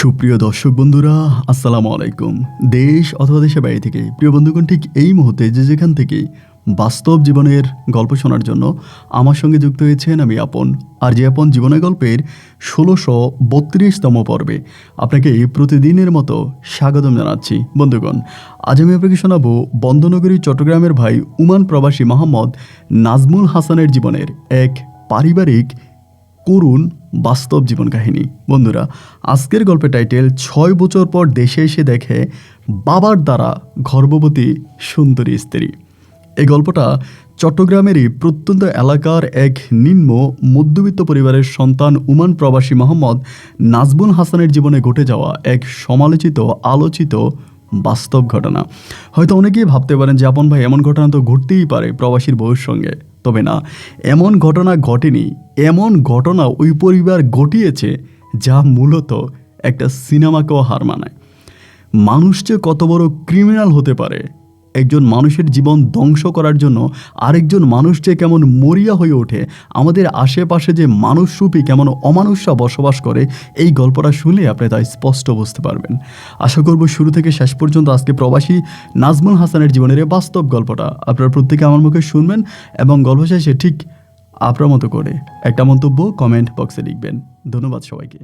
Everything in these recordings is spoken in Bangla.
সুপ্রিয় দর্শক বন্ধুরা, আসসালামু আলাইকুম। দেশ অথবা দেশের বাইরে থেকে প্রিয় বন্ধুগণ, ঠিক এই মুহূর্তে যে যেখান থেকে বাস্তব জীবনের গল্প শোনার জন্য আমার সঙ্গে যুক্ত হয়েছেন আমি আপন। আর যে আপন জীবনের গল্পের ১৬৩২তম পর্বে আপনাকে প্রতিদিনের মতো স্বাগতম জানাচ্ছি। বন্ধুগণ, আজ আমি আপনাকে শোনাবো বন্দনগরী চট্টগ্রামের ভাই উমান প্রবাসী মোহাম্মদ নাজমুল হাসানের জীবনের এক পারিবারিক করুণ বাস্তব জীবন কাহিনী। বন্ধুরা, আজকের গল্পের টাইটেল ৬ বছর পর দেশে এসে দেখে বাবার দ্বারা গর্ভবতী সুন্দরী স্ত্রী। এই গল্পটা চট্টগ্রামেরই প্রত্যন্ত এলাকার এক নিম্ন মধ্যবিত্ত পরিবারের সন্তান উমান প্রবাসী মোহাম্মদ নাজমুল হাসানের জীবনে ঘটে যাওয়া এক সমালোচিত আলোচিত বাস্তব ঘটনা। হয়তো অনেকেই ভাবতে পারেন যে আপন ভাই, এমন ঘটনা তো ঘটতেই পারে প্রবাসীর বউয়ের সঙ্গে। তবে না, এমন ঘটনা ঘটেনি। এমন ঘটনা ওই পরিবার ঘটিয়েছে যা মূলত একটা সিনেমাকেও হার মানায়। মানুষ যে কত বড় ক্রিমিনাল হতে পারে, একজন মানুষের জীবন ধ্বংস করার জন্য আরেকজন মানুষ যে কেমন মরিয়া হয়ে ওঠে, আমাদের আশেপাশে যে মানুষরূপী কেমন অমানুষরা বসবাস করে, এই গল্পটা শুনলে আপনি তাই স্পষ্ট বুঝতে পারবেন। আশা করব শুরু থেকে শেষ পর্যন্ত আজকে প্রবাসী নাজমুল হাসানের জীবনের এই বাস্তব গল্পটা আপনারা প্রত্যেকে আমার মুখে শুনবেন এবং গল্প শেষে ঠিক আপনার মতো করে একটা মন্তব্য কমেন্ট বক্সে লিখবেন। ধন্যবাদ সবাইকে।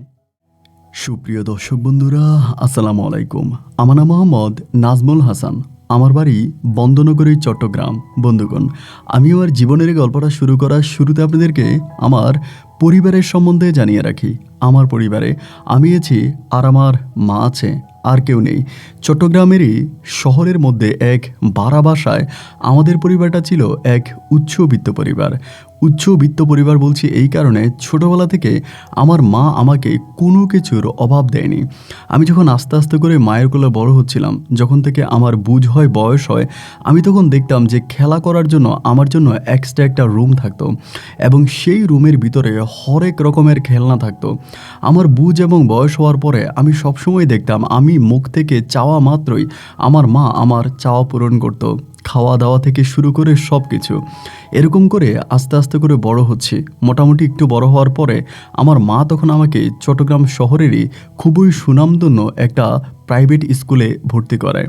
সুপ্রিয় দর্শক বন্ধুরা, আসসালামু আলাইকুম। আমার নাম মোহাম্মদ নাজমুল হাসান। আমার বাড়ি বন্দনগরী, চট্টগ্রাম। বন্ধুগণ, আমি আমার জীবনের গল্পটা শুরু করার শুরুতে আপনাদেরকে আমার পরিবারের সম্বন্ধে জানিয়ে রাখি। আমার পরিবারে আমি আছি আর আমার মা আছে, আর কেউ নেই। চট্টগ্রামেরই শহরের মধ্যে এক ভাড়া বাসায় আমাদের পরিবারটা ছিল এক উচ্চবিত্ত পরিবার। উচ্চবিত্ত পরিবার বলছি এই কারণে, ছোটোবেলা থেকে আমার মা আমাকে কোনো কিছুর অভাব দেয়নি। আমি যখন আস্তে আস্তে করে মায়ের কোলে বড় হচ্ছিলাম, যখন থেকে আমার বুঝ হয়, বয়স হয়, আমি তখন দেখতাম যে খেলা করার জন্য আমার জন্য এক্সট্রা একটা রুম থাকতো এবং সেই রুমের ভিতরে হরেক রকমের খেলনা থাকতো। আমার বুঝ এবং বয়স হওয়ার পরে আমি সবসময় দেখতাম, আমি মুখ থেকে চাওয়া মাত্রই আমার মা আমার চাওয়া পূরণ করতো, খাওয়া দাওয়া থেকে শুরু করে সব কিছু। এরকম করে আস্তে আস্তে করে বড় হচ্ছি। মোটামুটি একটু বড় হওয়ার পরে আমার মা তখন আমাকে চট্টগ্রাম শহরেরই খুবই সুনামধন্য একটা প্রাইভেট স্কুলে ভর্তি করায়।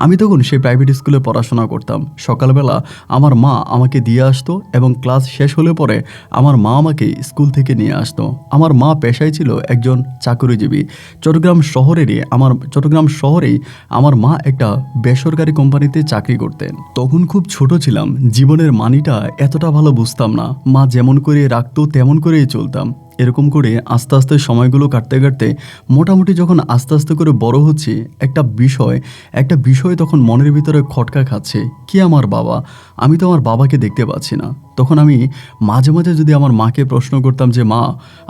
আমি তখন সেই প্রাইভেট স্কুলে পড়াশোনা করতাম। সকালবেলা আমার মা আমাকে দিয়ে আসতো এবং ক্লাস শেষ হলে পরে আমার মা আমাকে স্কুল থেকে নিয়ে আসতো। আমার মা পেশায় ছিল একজন চাকরিজীবী। চট্টগ্রাম শহরেই আমার মা একটা বেসরকারি কোম্পানিতে চাকরি করতেন। তখন খুব ছোট ছিলাম, জীবনের মানিটা এতটা ভালো বুঝতাম না। মা যেমন করে রাখতো তেমন করেই চলতাম। এরকম করে আস্তে আস্তে সময়গুলো কাটতে কাটতে মোটামুটি যখন আস্তে আস্তে করে বড় হচ্ছি, একটা বিষয় তখন মনের ভিতরে খটকা খাচ্ছে। কি আমার বাবা? আমি তো আমার বাবাকে দেখতে পাচ্ছি না। তখন আমি মাঝে মাঝে যদি আমার মাকে প্রশ্ন করতাম যে মা,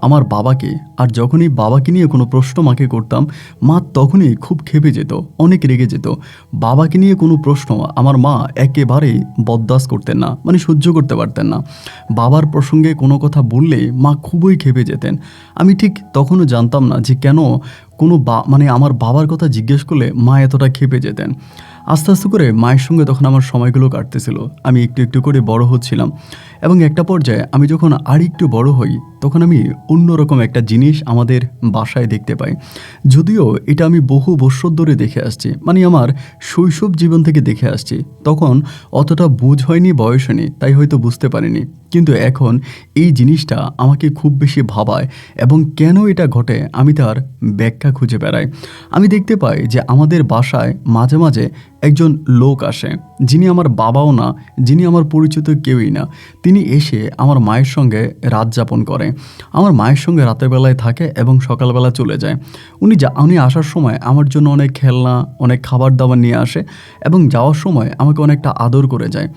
আমার বাবাকে, আর যখনই বাবাকে নিয়ে কোনো প্রশ্ন মাকে করতাম, মা তখনই খুব ক্ষেপে যেত, অনেক রেগে যেত। বাবাকে নিয়ে কোনো প্রশ্ন আমার মা একেবারেই বরদাস্ত করতেন না, মানে সহ্য করতে পারতেন না। বাবার প্রসঙ্গে কোনো কথা বললে মা খুবই ক্ষেপে যেতেন। আমি ঠিক তখনও জানতাম না যে কেন আমার বাবার কথা জিজ্ঞেস করলে মা এতটা ক্ষেপে যেতেন। আস্তে আস্তে করে মায়ের সঙ্গে তখন আমার সময়গুলো কাটতেছিল। আমি একটু একটু করে বড় হচ্ছিলাম এবং একটা পর্যায়ে আমি যখন আর একটু বড় হই, তখন আমি অন্যরকম একটা জিনিস আমাদের বাসায় দেখতে পাই। যদিও এটা আমি বহু বছর ধরে দেখে আসছি, মানে আমার শৈশব জীবন থেকে দেখে আসছি। তখন অতটা বুঝ হয়নি, বয়স হয়নি, তাই হয়তো বুঝতে পারিনি। কিন্তু এখন এই জিনিসটা আমাকে খুব বেশি ভাবায় এবং কেন এটা ঘটে আমি তার ব্যাখ্যা খুঁজে বেড়াই। আমি দেখতে পাই যে আমাদের বাসায় মাঝে মাঝে একজন লোক আসে, যিনি আমার বাবাও না, যিনি আমার পরিচিত কেউই না। তিনি এসে আমার মায়ের সঙ্গে রাত যাপন করে, আমার মায়ের সঙ্গে রাতের বেলায় থাকে এবং সকালবেলা চলে যায়। উনি আসার সময় আমার জন্য অনেক খেলনা, অনেক খাবার দাবার নিয়ে আসে এবং যাওয়ার সময় আমাকে অনেকটা আদর করে যায়।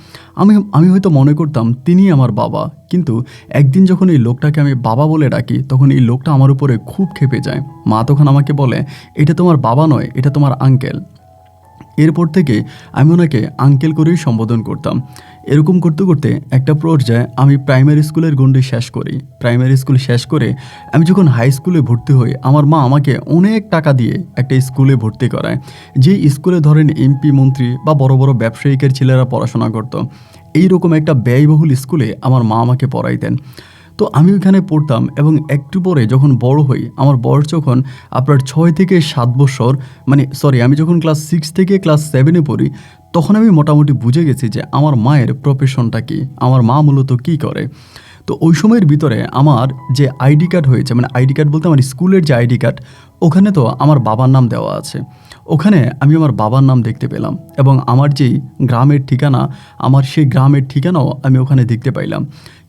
আমি হয়তো মনে করতাম তিনি আমার বাবা, কিন্তু একদিন যখন এই লোকটাকে আমি বাবা বলে ডাকি, তখন এই লোকটা আমার উপরে খুব ক্ষেপে যায়। মা তখন আমাকে বলে, এটা তোমার বাবা নয়, এটা তোমার আঙ্কেল। এরপর থেকে আমি ওনাকে আঙ্কেল করেই সম্বোধন করতাম। এরকম করতে করতে একটা পর্যায়ে আমি প্রাইমারি স্কুলের গণ্ডি শেষ করি। প্রাইমারি স্কুল শেষ করে আমি যখন হাই স্কুলে ভর্তি হই, আমার মা আমাকে অনেক টাকা দিয়ে একটা স্কুলে ভর্তি করায়, যে স্কুলে ধরেন এমপি, মন্ত্রী বা বড় বড় ব্যবসায়িকের ছেলেরা পড়াশোনা করতো। এইরকম একটা ব্যয়বহুল স্কুলে আমার মা আমাকে পড়াইতেন। তো আমি ওইখানে পড়তাম এবং একটু পরে যখন বড় হই, আমার বয়স যখন আপনার 6 থেকে 7 বছর, মানে সরি, আমি যখন ক্লাস 6 থেকে ক্লাস 7-এ পড়ি, তখন আমি মোটামুটি বুঝে গেছি যে আমার মায়ের প্রফেশনটা কী, আমার মা মূলত কী করে। তো ওই সময়ের ভিতরে আমার যে আইডি কার্ড হয়েছে, মানে আইডি কার্ড বলতে আমার স্কুলের যে আইডি কার্ড, ওখানে তো আমার বাবার নাম দেওয়া আছে। ওখানে আমি আমার বাবার নাম দেখতে পেলাম এবং আমার যেই গ্রামের ঠিকানা, আমার সেই গ্রামের ঠিকানাও আমি ওখানে দেখতে পাইলাম।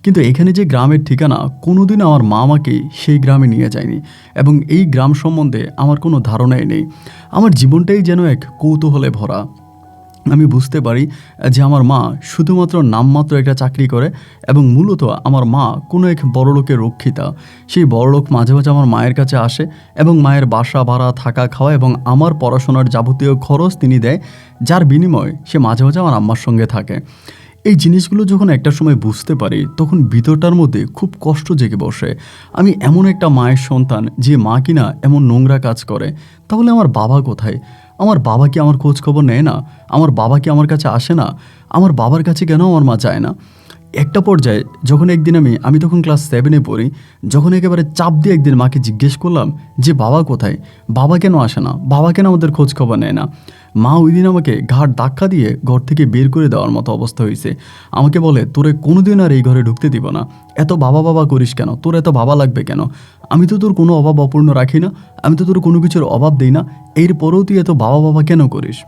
কিন্তু এখানে যে গ্রামের ঠিকানা, কোনোদিন আমার মা আমাকে সেই গ্রামে নিয়ে যায়নি এবং এই গ্রাম সম্বন্ধে আমার কোনো ধারণাই নেই। আমার জীবনটাই যেন এক কৌতূহলে ভরা। আমি বুঝতে পারি যে আমার মা শুধুমাত্র নামমাত্র একটা চাকরি করে এবং মূলত আমার মা কোনো এক বড়লোকের রক্ষিতা। সেই বড়লোক মাঝে মাঝে আমার মায়ের কাছে আসে এবং মায়ের বাসা ভাড়া, থাকা খাওয়া এবং আমার পড়াশোনার যাবতীয় খরচ তিনি দেয়, যার বিনিময়ে সে মাঝে মাঝে আমার আম্মার সঙ্গে থাকে। এই জিনিসগুলো যখন একটা সময় বুঝতে পারি, তখন ভিতরটার মধ্যে খুব কষ্ট জেগে বসে। আমি এমন একটা মায়ের সন্তান যে মা কিনা এমন নোংরা কাজ করে, তাহলে আমার বাবা কোথায়? আমার বাবা কি আমার খোঁজ খবর নেয় না? আমার বাবা কি আমার কাছে আসে না? আমার বাবার কাছে কেন আমার মা যায় না? একটা পর্যায়ে যখন একদিন আমি তখন ক্লাস 7-এ পড়ি, যখন একেবারে চাপ দিয়ে একদিন মাকে জিজ্ঞেস করলাম যে বাবা কোথায়, বাবা কেন আসে না, বাবা কেন আমাদের খোঁজ খবর নেয় না, মা ওই দিন আমাকে ঘাড় ধাক্কা দিয়ে ঘর থেকে বের করে দেওয়ার মতো অবস্থা হয়েছে। আমাকে বলে, তোরে কোনোদিন আর এই ঘরে ঢুকতে দিব না, এত বাবা বাবা করিস কেন, তোর এত বাবা লাগবে কেন? আমি তো তোর কোনো অভাব অপূর্ণ রাখি না, আমি তো তোর কোনো কিছুর অভাব দিই না, এরপরেও তুই এত বাবা বাবা কেন করিস?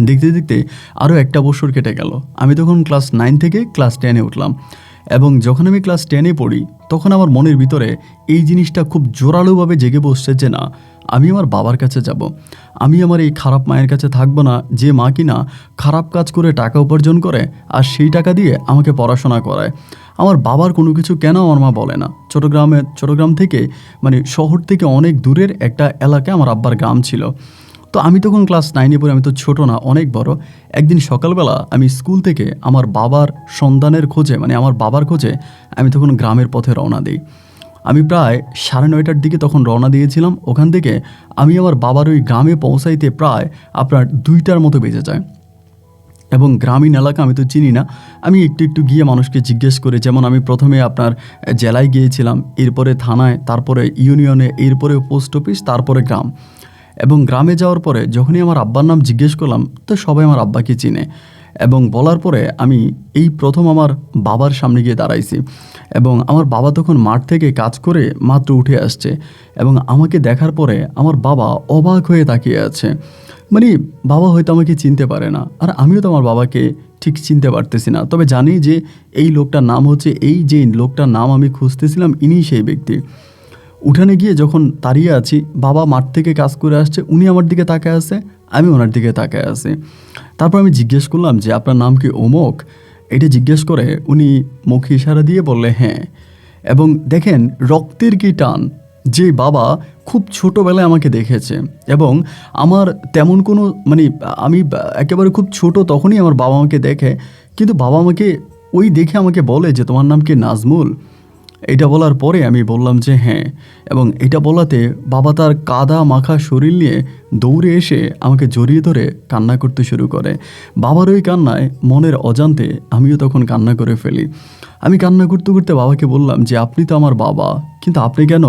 দেখতে দেখতে আরও একটা বছর কেটে গেল। আমি তখন ক্লাস 9 থেকে ক্লাস 10-এ উঠলাম এবং যখন আমি ক্লাস 10-এ পড়ি, তখন আমার মনের ভিতরে এই জিনিসটা খুব জোরালোভাবে জেগে বসছে যে না, আমি আমার বাবার কাছে যাব। আমি আমার এই খারাপ মায়ের কাছে থাকবো না, যে মা কিনা খারাপ কাজ করে টাকা উপার্জন করে আর সেই টাকা দিয়ে আমাকে পড়াশোনা করায়। আমার বাবার কোনো কিছু কেন আমার মা বলে না? চট্টগ্রাম থেকে, মানে শহর থেকে অনেক দূরের একটা এলাকায় আমার আব্বার গ্রাম ছিল। তো আমি তখন ক্লাস 9-এ পড়ে, আমি তো ছোট না, অনেক বড়। একদিন সকালবেলা আমি স্কুল থেকে আমার বাবার সন্ধানের খোঁজে, মানে আমার বাবার খোঁজে আমি তখন গ্রামের পথে রওনা দিই। আমি প্রায় 9:30টার দিকে তখন রওনা দিয়েছিলাম। ওখান থেকে আমি আমার বাবার ওই গ্রামে পৌঁছাইতে প্রায় আপনার 2টার মতো বেজে যায়। এবং গ্রামীণ এলাকা আমি তো চিনি না, আমি একটু একটু গিয়ে মানুষকে জিজ্ঞেস করে, যেমন আমি প্রথমে আপনার জেলায় গিয়েছিলাম, এরপরে থানায়, তারপরে ইউনিয়নে, এরপরে পোস্ট অফিস, তারপরে গ্রাম। এবং গ্রামে যাওয়ার পরে যখনই আমার আব্বার নাম জিজ্ঞেস করলাম, তো সবাই আমার আব্বাকে চিনে। এবং বলার পরে আমি এই প্রথম আমার বাবার সামনে গিয়ে দাঁড়াইছি এবং আমার বাবা তখন মাঠ থেকে কাজ করে মাত্র উঠে আসছে এবং আমাকে দেখার পরে আমার বাবা অবাক হয়ে তাকিয়ে আছে। মানে বাবা হয়তো আমাকে চিনতে পারে না, আর আমিও তো আমার বাবাকে ঠিক চিনতে পারতেছি না, তবে জানি যে এই লোকটার নাম হচ্ছে, এই যে লোকটার নাম আমি খুঁজতেছিলাম, ইনিই সেই ব্যক্তি। উঠানে গিয়ে যখন দাঁড়িয়ে আছি, বাবা মাঠ থেকে কাজ করে আসছে, উনি আমার দিকে তাকায় আছে, আমি ওনার দিকে তাকায় আছি। তারপর আমি জিজ্ঞেস করলাম যে আপনার নাম কি অমুক? এটা জিজ্ঞেস করে উনি মুখে ইশারা দিয়ে বললে হ্যাঁ। এবং দেখেন রক্তের কি টান, যে বাবা খুব ছোটোবেলায় আমাকে দেখেছে এবং আমার তেমন কোনো, মানে আমি একেবারে খুব ছোট তখনই আমার বাবা আমাকে দেখে, কিন্তু বাবা আমাকে ওই দেখে আমাকে বলে যে তোমার নাম কি নাজমুল? এটা বলার পরে আমি বললাম যে হ্যাঁ, এবং এটা বলাতে বাবা তার কাদা মাখা শরীর নিয়ে দৌড়ে এসে আমাকে জড়িয়ে ধরে কান্না করতে শুরু করে। বাবার ওই কান্নায় মনের অজান্তে আমিও তখন কান্না করে ফেলি। আমি কান্না করতে করতে বাবাকে বললাম যে আপনি তো আমার বাবা, কিন্তু আপনি কেন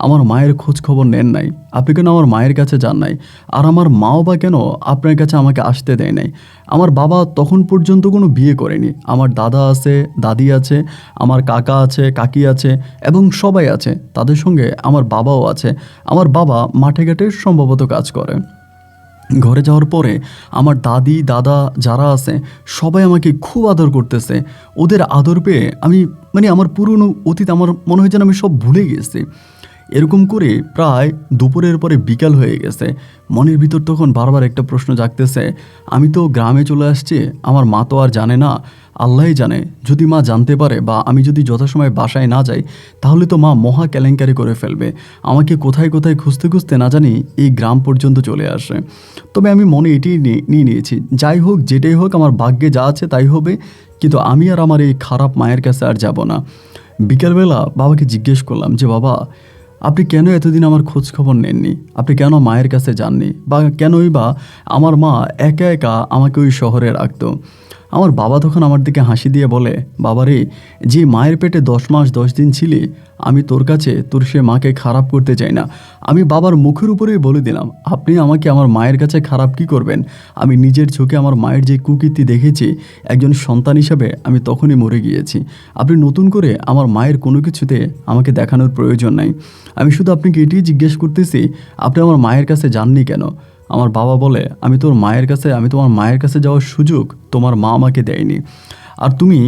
আমার মায়ের খোঁজ খবর নেন নাই? আপনি কেন আমার মায়ের কাছে যান নাই? আর আমার মাও বা কেন আপনার কাছে আমাকে আসতে দেয় নাই? আমার বাবা তখন পর্যন্ত কোনো বিয়ে করেনি। আমার দাদা আছে, দাদি আছে, আমার কাকা আছে, কাকি আছে এবং সবাই আছে, তাদের সঙ্গে আমার বাবাও আছে। আমার বাবা মাঠে ঘাটে সম্ভবত কাজ করে। ঘরে যাওয়ার পরে আমার দাদি দাদা যারা আছে সবাই আমাকে খুব আদর করতেছে। ওদের আদর পেয়ে আমি, মানে আমার পুরনো অতীত আমার মনে হয় যেন আমি সব ভুলে গেছি। এরকম করে প্রায় দুপুরের পরে বিকাল হয়ে গেছে। মনের ভিতর তখন বারবার একটা প্রশ্ন জাগতেছে, আমি তো গ্রামে চলে আসছি, আমার মা তো আর জানে না, আল্লাহই জানে। যদি মা জানতে পারে বা আমি যদি যথাসময়ে বাসায় না যাই, তাহলে তো মা মহা কেলেঙ্কারি করে ফেলবে। আমাকে কোথায় কোথায় খুঁজতে খুঁজতে না জানি এই গ্রাম পর্যন্ত চলে আসে। তবে আমি মনে এটি নিয়ে নিয়েছি, যাই হোক যেটাই হোক, আমার ভাগ্যে যা আছে তাই হবে, কিন্তু আমি আর আমার এই খারাপ মায়ের কাছে আর যাব না। বিকেলবেলা বাবাকে জিজ্ঞেস করলাম যে বাবা, আপনি কেন এতদিন আমার খোঁজ খবর নেননি? আপনি কেন মায়ের কাছে যাননি? বা কেনই বা আমার মা একা একা আমাকে ওই শহরে রাখতো? আমার বাবা তখন আমার দিকে হাসি দিয়ে বলে, বাবা রে, যে মায়ের পেটে 10 মাস 10 দিন ছিলি, আমি তোর কাছে তোর সে মাকে খারাপ করতে চাই না। আমি বাবার মুখের উপরেই বলে দিলাম, আপনি আমাকে আমার মায়ের কাছে খারাপ কি করবেন? আমি নিজের চোখে আমার মায়ের যে কুকীর্তি দেখেছি, একজন সন্তান হিসাবে আমি তখনই মরে গিয়েছি। আপনি নতুন করে আমার মায়ের কোনো কিছুতে আমাকে দেখানোর প্রয়োজন নাই। আমি শুধু আপনাকে এটিই জিজ্ঞেস করতেছি, আপনি আমার মায়ের কাছে যাননি কেন? আমার বাবা বলে, আমি তোমার মায়ের কাছে যাওয়ার সুযোগ তোমার মা আমাকে দেয়নি। আর তুমি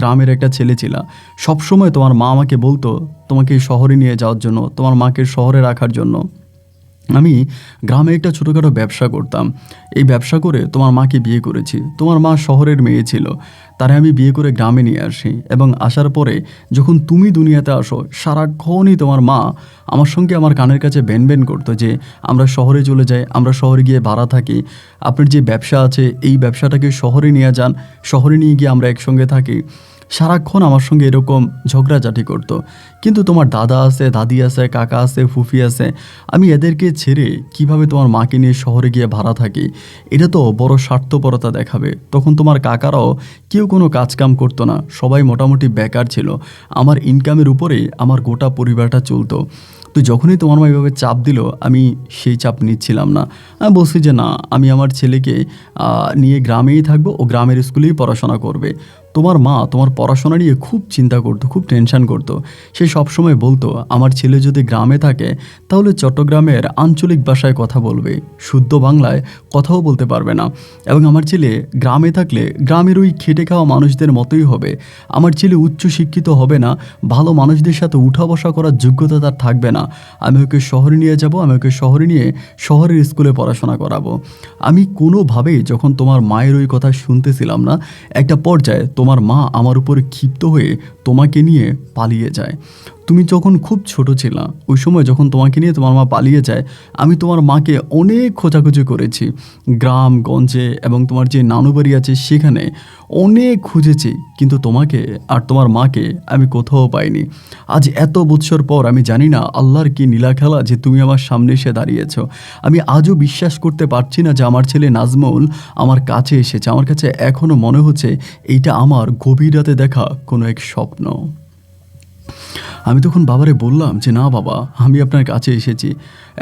গ্রামের একটা ছেলে ছিলা। সবসময় তোমার মা আমাকে বলতো তোমাকে শহরে নিয়ে যাওয়ার জন্য, তোমার মাকে শহরে রাখার জন্য। আমি গ্রামে একটা ছোটোখাটো ব্যবসা করতাম। এই ব্যবসা করে তোমার মাকে বিয়ে করেছি। তোমার মা শহরের মেয়ে ছিল, তারে আমি বিয়ে করে গ্রামে নিয়ে আসি, এবং আসার পরে যখন তুমি দুনিয়াতে আসো, সারাক্ষণই তোমার মা আমার সঙ্গে আমার কানের কাছে ব্যান করতো যে আমরা শহরে চলে যাই, আমরা শহরে গিয়ে ভাড়া থাকি, আপনার যে ব্যবসা আছে এই ব্যবসাটাকে শহরে নিয়ে যান, শহরে নিয়ে গিয়ে আমরা একসঙ্গে থাকি। সারাক্ষণ আমার সঙ্গে এরকম ঝগড়াঝাটি করতো। কিন্তু তোমার দাদা আছে, দাদি আছে, কাকা আছে, ফুফি আছে, আমি এদেরকে ছেড়ে কিভাবে তোমার মাকে নিয়ে শহরে গিয়ে ভাড়া থাকি? এটা তো বড় স্বার্থপরতা দেখাবে। তখন তোমার কাকারাও কেউ কোনো কাজকাম করতো না, সবাই মোটামুটি বেকার ছিল। আমার ইনকামের উপরেই আমার গোটা পরিবারটা চলতো। তো যখনই তোমার মা এভাবে চাপ দিল, আমি সেই চাপ নিচ্ছিলাম না। আমি বলছি যে না, আমি আমার ছেলেকে নিয়ে গ্রামেই থাকবো, ও গ্রামের স্কুলেই পড়াশোনা করবে। তোমার মা তোমার পড়াশোনা নিয়ে খুব চিন্তা করতো, খুব টেনশন করতো। সে সবসময় বলতো, আমার ছেলে যদি গ্রামে থাকে তাহলে চট্টগ্রামের আঞ্চলিক ভাষায় কথা বলবে, শুদ্ধ বাংলায় কথাও বলতে পারবে না। এবং আমার ছেলে গ্রামে থাকলে গ্রামের ওই খেটে খাওয়া মানুষদের মতোই হবে। আমার ছেলে উচ্চ শিক্ষিত হবে না, ভালো মানুষদের সাথে উঠা বসা করার যোগ্যতা তার থাকবে না। আমি ওকে শহরে নিয়ে যাব, আমি ওকে শহরে নিয়ে শহরের স্কুলে পড়াশোনা করাবো। আমি কোনোভাবেই যখন তোমার মায়ের ওই কথা শুনতেছিলাম না, একটা পর্যায়ে তোমার মা আমার উপরে ক্ষিপ্ত হয়ে তোমাকে নিয়ে পালিয়ে যায়। তুমি যখন খুব ছোট ছিলা, ওই সময় যখন তোমাকে নিয়ে তোমার মা পালিয়ে যায়, আমি তোমার মাকে অনেক খোঁজাখুঁজি করেছি গ্রামগঞ্জে, এবং তোমার যে নানু বাড়ি আছে সেখানে অনেক খুঁজেছি, কিন্তু তোমাকে আর তোমার মাকে আমি কোথাও পাইনি। আজ এত বৎসর পর আমি জানি না আল্লাহর কি নীলা খেলা যে তুমি আমার সামনে এসে দাঁড়িয়েছ। আমি আজও বিশ্বাস করতে পারছি না যে আমার ছেলে নাজমুল আমার কাছে এসেছে। আমার কাছে এখনও মনে হচ্ছে এইটা আমার গভীর রাতে দেখা কোনো এক স্বপ্ন। আমি তখন বাবারে বললাম যে না বাবা, আমি আপনার কাছে এসেছি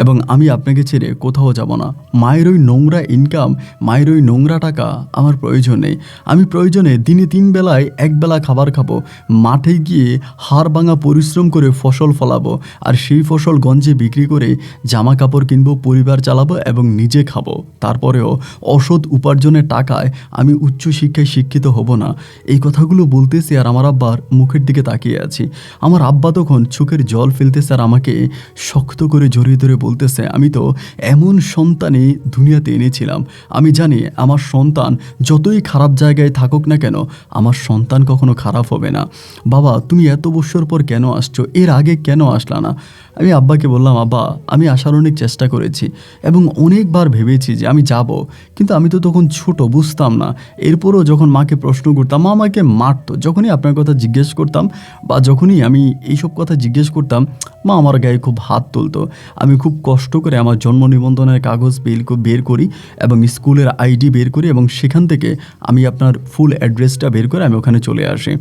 এবং আমি আপনাকে ছেড়ে কোথাও যাব না। মায়ের ওই নোংরা ইনকাম, মায়ের ওই নোংরা টাকা আমার প্রয়োজন নেই। আমি প্রয়োজনে দিনে 3 বেলায় 1 বেলা খাবার খাবো, মাঠে গিয়ে হাড় ভাঙা পরিশ্রম করে ফসল ফলাবো, আর সেই ফসল গঞ্জে বিক্রি করে জামা কাপড় কিনবো, পরিবার চালাবো এবং নিজে খাবো। তারপরেও অসৎ উপার্জনের টাকায় আমি উচ্চশিক্ষায় শিক্ষিত হব না। এই কথাগুলো বলতেছি আর আমার আব্বার মুখের দিকে তাকিয়ে আছি। আমার আব্বা তখন চোখের জল ফেলতেছে আর আমাকে শক্ত করে জড়িয়ে ধরে বলতেছে, আমি তো এমন সন্তানই দুনিয়াতে এনেছিলাম। আমি জানি আমার সন্তান যতই খারাপ জায়গায় থাকুক না কেন, আমার সন্তান কখনো খারাপ হবে না। বাবা, তুমি এত বছর পর কেন আসছো? এর আগে কেন আসলা না? আমি আব্বাকে বললাম, আব্বা, আমি আসার অনেক চেষ্টা করেছি এবং অনেকবার ভেবেছি যে আমি যাব, কিন্তু আমি তো তখন ছোট, বুঝতাম না। এরপরও যখন মাকে প্রশ্ন করতাম, মা আমাকে মারতো। যখনই আপনার কথা জিজ্ঞেস করতাম বা যখনই আমি এইসব কথা জিজ্ঞেস করতাম, মা আমার গায়ে খুব হাত তুলতো। আমি খুব কষ্ট করে আমার জন্ম নিবন্ধনের কাগজ বের করি এবং স্কুলের আইডি বের করি, এবং সেখান থেকে আমি আপনার ফুল অ্যাড্রেসটা বের করে আমি ওখানে চলে আসি।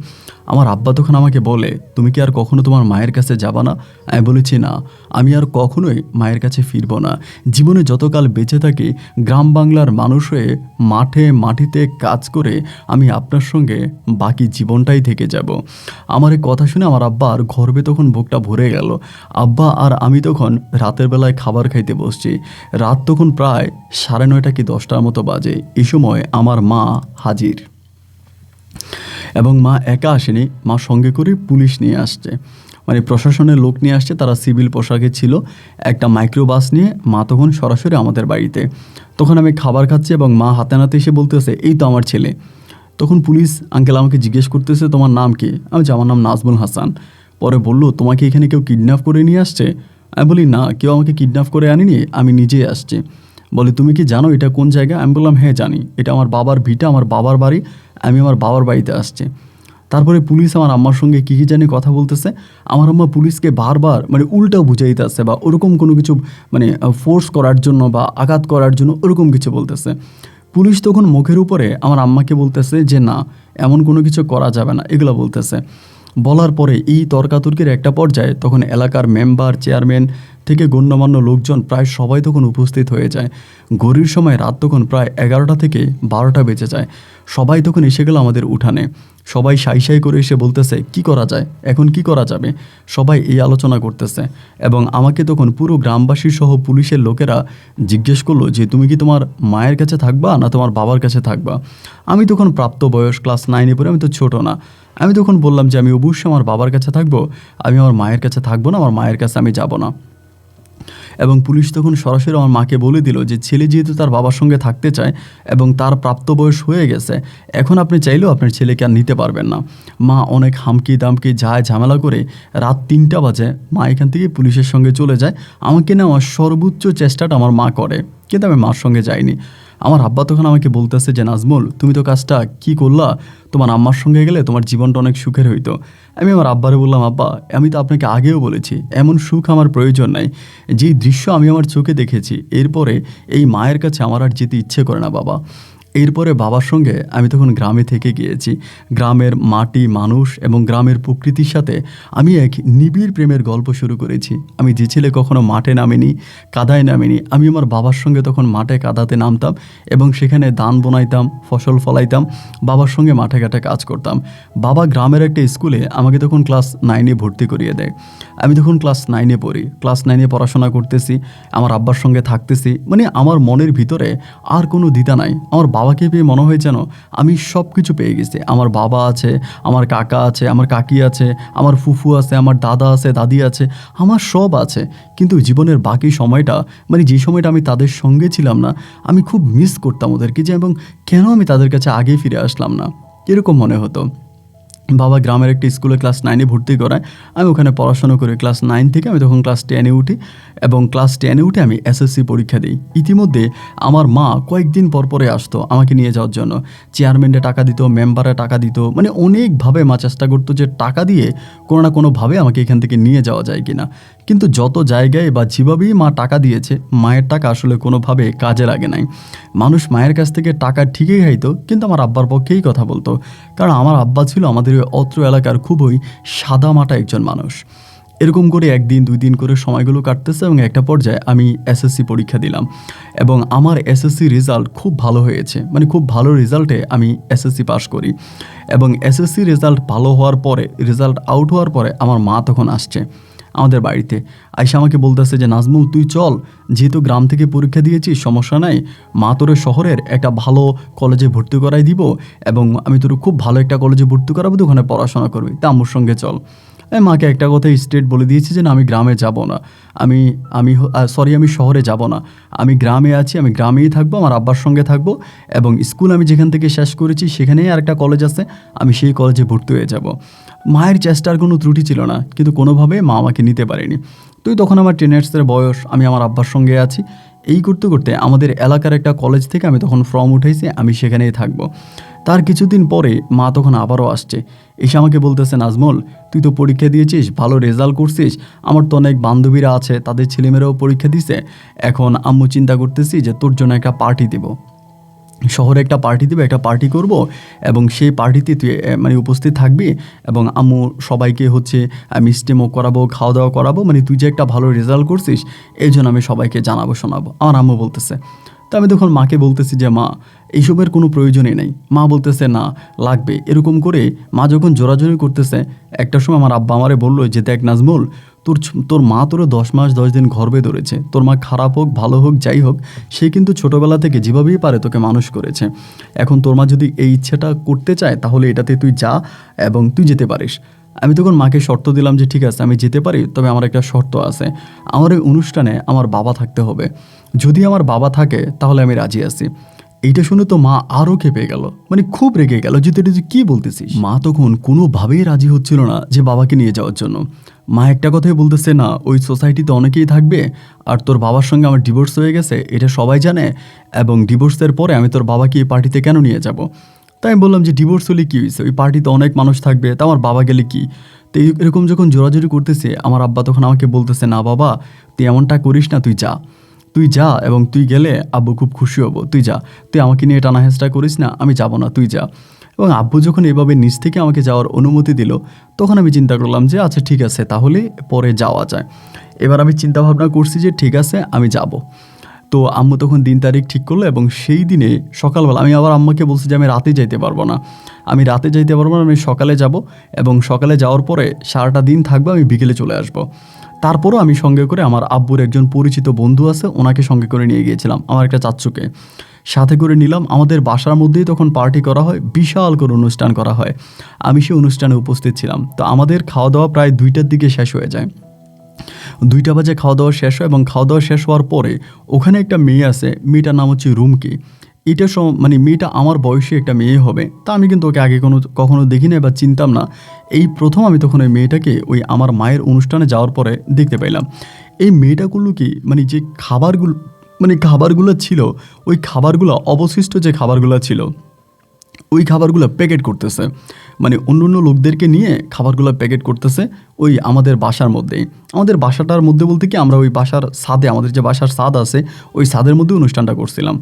আমার আব্বা তখন আমাকে বলে, তুমি কি আর কখনো তোমার মায়ের কাছে যাবা না? আমি বলেছি, না, আমি আর কখনোই মায়ের কাছে ফিরব না। জীবনে যতকাল বেঁচে থাকি, গ্রাম বাংলার মানুষ হয়ে মাটিতে কাজ করে আমি আপনার সঙ্গে বাকি জীবনটাই থেকে যাব। আমার এই কথা শুনে আমার আব্বার গর্বে তখন বুকটা ভরে গেল। আব্বা আর আমি তখন রাতের বেলায় খাবার খাইতে বসছি। রাত তখন প্রায় 9:30 কি 10টার মতো বাজে। এই সময় আমার মা হাজির, এবং মা একা আসেনি, মা সঙ্গে করে পুলিশ নিয়ে আসছে, মানে প্রশাসনের লোক নিয়ে আসছে। তারা সিভিল পোশাকে ছিল, একটা মাইক্রোবাস নিয়ে মা তখন সরাসরি আমাদের বাড়িতে। তখন আমি খাবার খাচ্ছি এবং মা হাতে নাতে এসে বলতেছে, এই তো আমার ছেলে। তখন পুলিশ আঙ্কেল আমাকে জিজ্ঞেস করতেছে, তোমার নাম কি? আমি যে, আমার নাম নাজমুল হাসান। পরে বললো, তোমাকে এখানে কেউ কিডন্যাপ করে নিয়ে আসছে? আমি বলি, না, কেউ আমাকে কিডন্যাপ করে আনিনি, আমি নিজেই আসছি। বলে, তুমি কি জানো এটা কোন জায়গা? আমি বললাম, হ্যাঁ জানি, এটা আমার বাবার ভিটা, আমার বাবার বাড়ি, আমি আমার বাবার বাড়িতে আসছি। তারপরে পুলিশ আমার আম্মার সঙ্গে কী জানি কথা বলতেছে। আমার আম্মা পুলিশকে বারবার মানে উল্টা বুঝাইতেছে বা ওরকম কোনো কিছু, মানে ফোর্স করার জন্য বা আঘাত করার জন্য ওরকম কিছু বলতেছে। পুলিশ তখন মুখের উপরে আমার আম্মাকে বলতেছে যে না, এমন কোনো কিছু করা যাবে না, এগুলো বলতেছে। বলার পরে এই তর্কাতর্কির একটা পর্যায়ে তখন এলাকার মেম্বার, চেয়ারম্যান থেকে গণ্যমান্য লোকজন প্রায় সবাই তখন উপস্থিত হয়ে যায়। ঘড়ির সময় রাত তখন প্রায় 11টা থেকে 12টা বেজে যায়। সবাই তখন এসে গেল আমাদের উঠানে। সবাই সাই সাই করে এসে বলতেছে কি করা যায়, এখন কি করা যাবে, সবাই এই আলোচনা করতেছে। এবং আমাকে তখন পুরো গ্রামবাসী সহ পুলিশের লোকেরা জিজ্ঞেস করলো যে তুমি কি তোমার মায়ের কাছে থাকবা না তোমার বাবার কাছে থাকবা। আমি তখন প্রাপ্ত বয়স, ক্লাস 9-এ পড়ে, আমি তো ছোটো না। আমি তখন বললাম যে আমি অবশ্যই আমার বাবার কাছে থাকবো, আমি আমার মায়ের কাছে থাকবো না, আমার মায়ের কাছে আমি যাব না। এবং পুলিশ তখন সরাসরি আমার মাকে বলে দিল যে ছেলে যেহেতু তার বাবার সঙ্গে থাকতে চায় এবং তার প্রাপ্তবয়স হয়ে গেছে, এখন আপনি চাইলেও আপনার ছেলেকে আর নিতে পারবেন না। মা অনেক হামকি দামকি যায় ঝামেলা করে রাত 3টা বাজে মা এখান থেকে পুলিশের সঙ্গে চলে যায়। আমাকে নেওয়ার সর্বোচ্চ চেষ্টাটা আমার মা করে, কিন্তু আমি মার সঙ্গে যাইনি। আমার আব্বা তখন আমাকে বলতেছে যে নাজমুল, তুমি তো কাজটা কি করলা, তোমার আম্মার সঙ্গে গেলে তোমার জীবনটা অনেক সুখের হইতো। আমি আমার আব্বারে বললাম, আব্বা আমি তো আপনাকে আগেও বলেছি এমন সুখ আমার প্রয়োজন নাই। যেই দৃশ্য আমি আমার চোখে দেখেছি, এরপরে এই মায়ের কাছে আমার আর যেতে ইচ্ছে করে না বাবা। এরপরে বাবার সঙ্গে আমি তখন গ্রামে থেকে গিয়েছি। গ্রামের মাটি, মানুষ এবং গ্রামের প্রকৃতির সাথে আমি এক নিবিড় প্রেমের গল্প শুরু করেছি। আমি যে ছেলে কখনো মাঠে নামিনি, কাদায় নামিনি, আমি আমার বাবার সঙ্গে তখন মাঠে কাদাতে নামতাম এবং সেখানে ধান বোনাইতাম, ফসল ফলাইতাম, বাবার সঙ্গে মাঠে ঘাটে কাজ করতাম। বাবা গ্রামের একটা স্কুলে আমাকে তখন ক্লাস 9-এ ভর্তি করিয়ে দেয়। আমি তখন ক্লাস 9-এ পড়ি, ক্লাস 9-এ পড়াশোনা করতেছি, আমার আব্বার সঙ্গে থাকতেছি। মানে আমার মনের ভিতরে আর কোনো দ্বিধা নাই। আমার বাবাকে পেয়ে মনে হয় যেন আমি সব কিছু পেয়ে গেছি। আমার বাবা আছে, আমার কাকা আছে, আমার কাকি আছে, আমার ফুফু আছে, আমার দাদা আছে, দাদি আছে, আমার সব আছে। কিন্তু জীবনের বাকি সময়টা, মানে যে সময়টা আমি তাদের সঙ্গে ছিলাম না, আমি খুব মিস করতাম ওদেরকে, যে এবং কেন আমি তাদের কাছে আগে ফিরে আসলাম না, এরকম মনে হতো। বাবা গ্রামের একটি স্কুলে ক্লাস 9-এ ভর্তি করায়। আমি ওখানে পড়াশোনা করি। ক্লাস 9 থেকে আমি তখন ক্লাস 10-এ উঠি এবং ক্লাস 10-এ উঠে আমি এসএসসি পরীক্ষা দিই। ইতিমধ্যে আমার মা কয়েকদিন পর পরে আসতো আমাকে নিয়ে যাওয়ার জন্য। চেয়ারম্যানরা টাকা দিত, মেম্বাররা টাকা দিত, মানে অনেকভাবে মা চেষ্টা করতো যে টাকা দিয়ে কোনো না কোনোভাবে আমাকে এখান থেকে নিয়ে যাওয়া যায় কিনা। কিন্তু যত জায়গায় বা যেভাবেই মা টাকা দিয়েছে, মায়ের টাকা আসলে কোনোভাবে কাজে লাগে নাই। মানুষ মায়ের কাছ থেকে টাকা ঠিকই খাইতো, কিন্তু আমার আব্বার পক্ষেই কথা বলতো, কারণ আমার আব্বা ছিল আমাদের ওই অত্র এলাকার খুবই সাদামাটা একজন মানুষ। এরকম করে একদিন 2 দিন করে সময়গুলো কাটতেছে এবং একটা পর্যায়ে আমি এসএসসি পরীক্ষা দিলাম এবং আমার এসএসসি রেজাল্ট খুব ভালো হয়েছে। মানে খুব ভালো রেজাল্টে আমি এসএসসি পাস করি এবং এসএসসি রেজাল্ট ভালো হওয়ার পরে, রেজাল্ট আউট হওয়ার পরে আমার মা তখন আসছে আমাদের বাড়িতে। আইসা আমাকে বলতেছে যে নাজমুল তুই চল, যেহেতু গ্রাম থেকে পরীক্ষা দিয়েছিস সমস্যা নাই, মা তোর শহরের একটা ভালো কলেজে ভর্তি করাই দিব এবং আমি তোর খুব ভালো একটা কলেজে ভর্তি করাবো, তুই ওখানে পড়াশোনা করবি, তা আম্মুর সঙ্গে চল। আমি মাকে একটা কথা স্ট্রেট বলে দিয়েছি যে না, আমি গ্রামে যাব না, আমি আমি আমি শহরে যাব না, আমি গ্রামে আছি, আমি গ্রামেই থাকবো, আমার আব্বার সঙ্গে থাকবো এবং স্কুল আমি যেখান থেকে শেষ করেছি সেখানেই আরেকটা কলেজ আছে, আমি সেই কলেজে ভর্তি হয়ে যাব। মায়ের চেষ্টার কোনো ত্রুটি ছিল না, কিন্তু কোনোভাবে মা আমাকে নিতে পারেনি। তো তখন আমার 10 ইয়ার্সের বয়স, আমি আমার আব্বার সঙ্গে আছি। এই করতে করতে আমাদের এলাকার একটা কলেজ থেকে আমি তখন ফর্ম উঠাইছি, আমি সেখানেই থাকবো। তার কিছুদিন পরে মা তখন আবারও আসছে, এসে আমাকে বলতেছে নাজমুল তুই তো পরীক্ষা দিয়েছিস, ভালো রেজাল্ট করছিস, আমার তো অনেক বান্ধবীরা আছে, তাদের ছেলেমেয়েরাও পরীক্ষা দিছে, এখন আম্মু চিন্তা করতেছি যে তোর জন্য একটা পার্টি দেব, শহরে একটা পার্টি দেবে, একটা পার্টি করব এবং সেই পার্টিতে তুই মানে উপস্থিত থাকবি এবং আম্মু সবাইকে হচ্ছে মিষ্টিমুখ করাবো, খাওয়া দাওয়া করাবো, মানে তুই যে একটা ভালো রেজাল্ট করছিস এই জন্য আমি সবাইকে জানাবো শোনাবো। আমার আম্মু বলতেছে, তো আমি তখন মাকে বলতেছি যে মা এইসবের কোনো প্রয়োজনই নেই। মা বলতেছে না লাগবে। এরকম করে মা যখন জোরাজোরি করতেছে, একটা সময় আমার আব্বা আমারে বললো যে দেখ নাজমুল, তোর মা তোর 10 মাস 10 দিন গর্ভে ধরেছে, তোর মা খারাপ হোক ভালো হোক যাই হোক, সে কিন্তু ছোটোবেলা থেকে যেভাবেই পারে তোকে মানুষ করেছে। এখন তোর মা যদি এই ইচ্ছেটা করতে চায় তাহলে এটাতে তুই যা এবং তুই যেতে পারিস। আমি তখন মাকে শর্ত দিলাম যে ঠিক আছে আমি যেতে পারি, তবে আমার একটা শর্ত আছে, আমার এই অনুষ্ঠানে আমার বাবা থাকতে হবে। যদি আমার বাবা থাকে তাহলে আমি রাজি আছি। এইটা শুনে তো মা আরও খেপে গেল, মানে খুব রেগে গেল যে তুই কী বলতেছিস। মা তখন কোনোভাবেই রাজি হচ্ছিল না যে বাবাকে নিয়ে যাওয়ার জন্য। মা একটা কথাই বলতেছে, না ওই সোসাইটিতে অনেকেই থাকবে আর তোর বাবার সঙ্গে আমার ডিভোর্স হয়ে গেছে এটা সবাই জানে, এবং ডিভোর্সের পরে আমি তোর বাবাকে এই পার্টিতে কেন নিয়ে যাব। তাই আমি বললাম যে ডিভোর্স হলে কী হয়েছে, ওই পার্টিতে অনেক মানুষ থাকবে, তা আমার বাবা গেলে কি। তো এরকম যখন জোরাজোরি করতেছে আমার আব্বা তখন আমাকে বলতেছে, না বাবা তুই এমনটা করিস না, তুই যা। তুই যা, এবং তুই গেলে আব্বু খুব খুশি হব, তুই যা, তুই আমাকে নিয়ে টানা হেঁচড়া করিস না, আমি যাব না, তুই যা। এবং আব্বু যখন এভাবে নিজ থেকে আমাকে যাওয়ার অনুমতি দিল, তখন আমি চিন্তা করলাম যে আচ্ছা ঠিক আছে, তাহলে পরে যাওয়া যায়। এবার আমি চিন্তা ভাবনা করছি যে ঠিক আছে, আমি যাব। তো আম্মু তখন দিন তারিখ ঠিক করলো, এবং সেই দিনে সকালবেলা আমি আবার আম্মাকে বলছি যে আমি রাতে যাইতে পারবো না, আমি রাতে যাইতে পারবো না, আমি সকালে যাব, এবং সকালে যাওয়ার পরে সারাটা দিন থাকবো, আমি বিকেলে চলে আসবো। তারপরও আমি সঙ্গে করে আমার আব্বুর একজন পরিচিত বন্ধু আছে, ওনাকে সঙ্গে করে নিয়ে গিয়েছিলাম, আমার একটা চাচ্চুকে সাথে করে নিলাম। আমাদের বাসার মধ্যেই তখন পার্টি করা হয়, বিশাল করে অনুষ্ঠান করা হয়। আমি সেই অনুষ্ঠানে উপস্থিত ছিলাম। তো আমাদের খাওয়া দাওয়া প্রায় 2টার দিকে শেষ হয়ে যায়। 2টা বাজে খাওয়া দাওয়া শেষ হয়, এবং খাওয়া দাওয়া শেষ হওয়ার পরে ওখানে একটা মেয়ে আছে, মেয়েটার নাম হচ্ছে রুমকি। এটা মানে মেয়েটা আমার বয়সী একটা মেয়ে হবে। তা আমি কিন্তু ওকে আগে কখনো দেখি না বা চিনতাম না। এই প্রথম আমি তখন ওই মেয়েটাকে ওই আমার মায়ের অনুষ্ঠানে যাওয়ার পরে দেখতে পাইলাম। এই মেয়েটা করলো কি, মানে যে খাবারগুলো ছিল, ওই খাবারগুলো অবশিষ্ট যে খাবারগুলো ছিল, ওই খাবারগুলো প্যাকেট করতেছে, মানে অন্য অন্য লোকদেরকে নিয়ে খাবারগুলো প্যাকেট করতেছে ওই আমাদের বাসার মধ্যেই। আমাদের বাসাটার মধ্যে বলতে কি, আমরা ওই বাসার ছাদে, আমাদের যে বাসার ছাদ আছে, ওই ছাদের মধ্যে অনুষ্ঠানটা করছিলাম।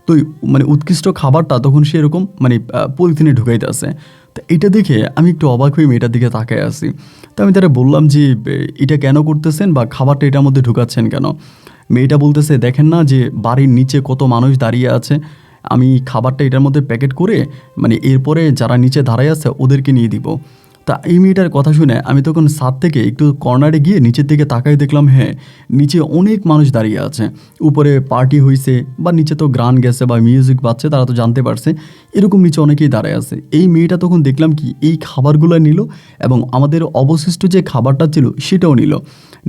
তো মানে উৎকৃষ্ট খাবারটা তখন সে এরকম মানে পলিথিনে ঢুকাইতে আছে। তো এটা দেখে আমি একটু অবাক হয়ে মেয়েটার দিকে তাকায় আসি। তো আমি তারা বললাম যে এটা কেন করতেছেন, বা খাবারটা এটার মধ্যে ঢুকাচ্ছেন কেন? মেয়েটা বলতেছে, দেখেন না যে বাড়ির নিচে কত মানুষ দাঁড়িয়ে আছে, আমি খাবারটা এটার মধ্যে প্যাকেট করে মানে এরপরে যারা নিচে দাঁড়ায় আছে ওদেরকে নিয়ে দিব। তা এই মেয়েটার কথা শুনে আমি তখন ছাদ থেকে একটু কর্নারে গিয়ে নিচের দিকে তাকাই, দেখলাম হ্যাঁ, নিচে অনেক মানুষ দাঁড়িয়ে আছে। উপরে পার্টি হয়েছে, বা নিচে তো গান গেছে বা মিউজিক বাজছে, তারা তো জানতে পারছে, এরকম নিচে অনেকেই দাঁড়ায় আছে। এই মেয়েটা তখন দেখলাম কি, এই খাবারগুলো নিল, এবং আমাদের অবশিষ্ট যে খাবারটা ছিল সেটাও নিল।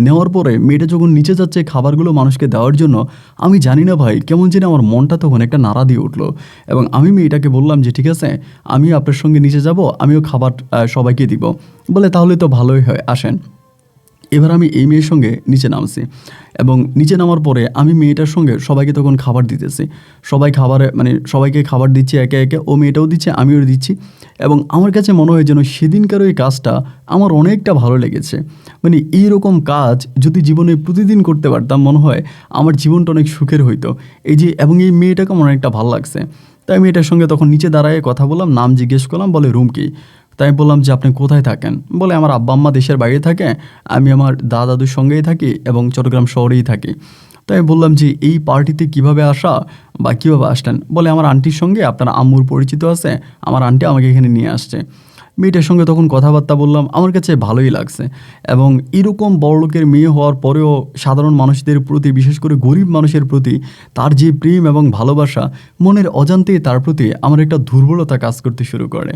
নেওয়ার পরে মেয়েটা যখন নিচে যাচ্ছে খাবারগুলো মানুষকে দেওয়ার জন্য, আমি জানি না ভাই, কেমন যেন আমার মনটা তখন একটা নাড়া দিয়ে উঠলো। এবং আমি মেয়েটাকে বললাম যে ঠিক আছে, আমি আপনার সঙ্গে নিচে যাব, আমিও খাবার সবাইকে দিব। বলে তাহলে তো ভালোই হয়, আসেন। এবার আমি এই মেয়ের সঙ্গে নিচে নামছি, এবং নিচে নামার পরে আমি মেয়েটার সঙ্গে সবাইকে তখন খাবার দিতেছি। সবাইকে খাবার দিচ্ছি একে একে, ও মেয়েটাও দিচ্ছে, আমিও দিচ্ছি। এবং আমার কাছে মনে হয় যেন সেদিনকার ওই কাজটা আমার অনেকটা ভালো লেগেছে। মানে এইরকম কাজ যদি জীবনে প্রতিদিন করতে পারতাম, মনে হয় আমার জীবনটা অনেক সুখের হইতো। এবং এই মেয়েটাকে আমার অনেকটা ভালো লাগছে। তাই মেয়েটার সঙ্গে তখন নিচে দাঁড়ায় কথা বললাম, নাম জিজ্ঞেস করলাম, বলে রুম কি। তাই বললাম যে আপনি কোথায় থাকেন? বলে আমার আব্বা আম্মা দেশের বাইরে থাকে, আমি আমার দাদুর সঙ্গেই থাকি এবং চট্টগ্রাম শহরেই থাকি। তাই বললাম যে এই পার্টিতে কিভাবে আসা বা কীভাবে আসলেন? বলে আমার আন্টির সঙ্গে আপনার আম্মুর পরিচিত আছে, আমার আন্টি আমাকে এখানে নিয়ে আসছে। মেয়েটার সঙ্গে তখন কথাবার্তা বললাম, আমার কাছে ভালোই লাগছে। এবং এরকম বড়লোকের মেয়ে হওয়ার পরেও সাধারণ মানুষদের প্রতি, বিশেষ করে গরিব মানুষের প্রতি তার যে প্রেম এবং ভালোবাসা, মনের অজান্তেই তার প্রতি আমার একটা দুর্বলতা কাজ করতে শুরু করে।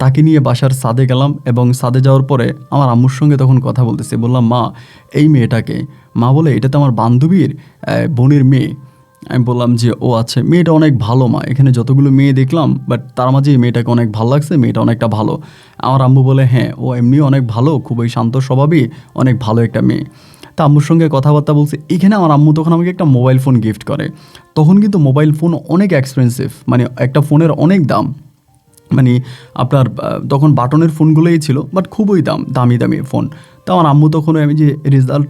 তাকে নিয়ে বাসার ছাদে গেলাম, এবং ছাদে যাওয়ার পরে আমার আম্মুর সঙ্গে তখন কথা বলতেছি। বললাম, মা এই মেয়েটাকে। মা বলে এটা তো আমার বান্ধবীর বোনের মেয়ে। আমি বললাম যে ও আচ্ছা, মেয়েটা অনেক ভালো মা, এখানে যতগুলো মেয়ে দেখলাম, বাট তার মাঝে এই মেয়েটাকে অনেক ভালো লাগছে, মেয়েটা অনেকটা ভালো। আমার আম্মু বলে হ্যাঁ, ও এমনিও অনেক ভালো, খুবই শান্ত স্বভাবই, অনেক ভালো একটা মেয়ে। তা আম্মুর সঙ্গে কথাবার্তা বলছে। এখানে আমার আম্মু তখন আমাকে একটা মোবাইল ফোন গিফট করে। তখন কিন্তু মোবাইল ফোন অনেক এক্সপেন্সিভ, মানে একটা ফোনের অনেক দাম। মানে আপনার তখন বাটনের ফোনগুলোই ছিল, বাট খুবই দামি দামি ফোন। তো আমার আম্মু তখন, আমি যে রেজাল্ট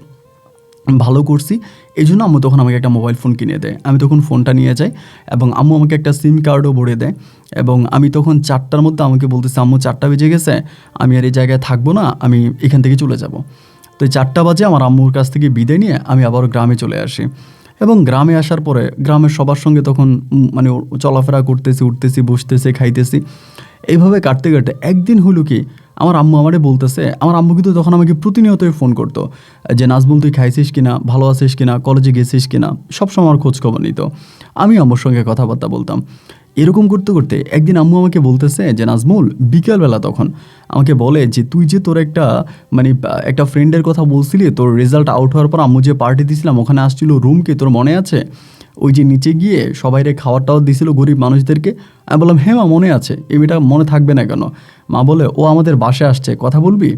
ভালো করছি এই জন্য আম্মু তখন আমাকে একটা মোবাইল ফোন কিনে দেয়। আমি তখন ফোনটা নিয়ে যাই, এবং আম্মু আমাকে একটা সিম কার্ডও ভরে দেয়। এবং আমি তখন 4টার মধ্যে আমাকে বলতেছি, আম্মু 4টা বেজে গেছে, আমি আর এই জায়গায় থাকবো না, আমি এখান থেকে চলে যাব। তো 4টা বাজে আমার আম্মুর কাছ থেকে বিদায় নিয়ে আমি আবারও গ্রামে চলে আসি। এবং গ্রামে আসার পরে গ্রামের সবার সঙ্গে তখন মানে চলাফেরা করতেছি, উঠতেছি, বসতেছি, খাইতেছি। এইভাবে কাটতে কাটতে একদিন হলো কি, আমার আম্মু আমারে বলতেছে, আমার আম্মু কিন্তু তখন আমাকে প্রতিনিয়তই ফোন করতো যে নাজমুল তুই খাইছিস কিনা, ভালো আছিস কিনা, কলেজে গেছিস কিনা, সবসময় আমার খোঁজ খবর নিত। আমি আম্মুর সঙ্গে কথাবার্তা বলতাম। এরকম করতে করতে একদিন আম্মু আমাকে বলতেছে যে নাজমুল, বিকেলবেলা তখন আমাকে বলে যে তুই যে তোর একটা ফ্রেন্ডের কথা বলছিলি, তোর রেজাল্ট আউট হওয়ার পর আম্মু যে পার্টি দিয়েছিলাম, ওখানে আসছিল রুমকে, তোর মনে আছে? ওই যে নিচে গিয়ে সবাইরে খাওয়ার টাওয়ার দিছিল গরিব মানুষদেরকে। আমি বললাম হ্যাঁ মা, মনে আছে। এই মেয়েটা মনে থাকবে না কেন? মা বলে ও আমাদের বাসায় আসছে, কথা বলবি?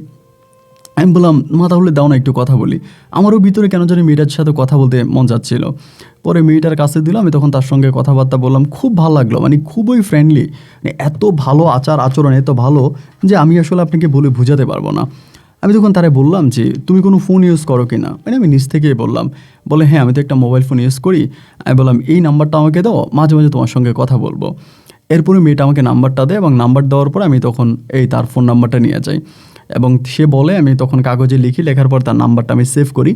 আমি বললাম মা তাহলে দাও না একটু কথা বলি। আমারও ভিতরে কেন জানি মেয়েটার সাথে কথা বলতে মন যাচ্ছিল। পরে মেয়েটার কাছে দিলাম, আমি তখন তার সঙ্গে কথাবার্তা বললাম, খুব ভালো লাগলো, মানে খুবই ফ্রেন্ডলি, মানে এত ভালো আচার আচরণ, এত ভালো যে আমি আসলে আপনাকে বলে বোঝাতে পারবো না। আমি তখন তারে বললাম যে তুমি কোনো ফোন ইউজ করো কি না, মানে আমি নিজ থেকেই বললাম। বলে হ্যাঁ আমি তো একটা মোবাইল ফোন ইউজ করি। আমি বললাম এই নাম্বারটা আমাকে দাও, মাঝে মাঝে তোমার সঙ্গে কথা বলবো। এরপরে মেয়েটা আমাকে নাম্বারটা দেয় এবং নাম্বার দেওয়ার পর আমি তখন তার ফোন নাম্বারটা নিয়ে যাই এবং সে বলে, আমি তখন কাগজে লিখি, লেখার পর তার নাম্বারটা আমি সেভ করি।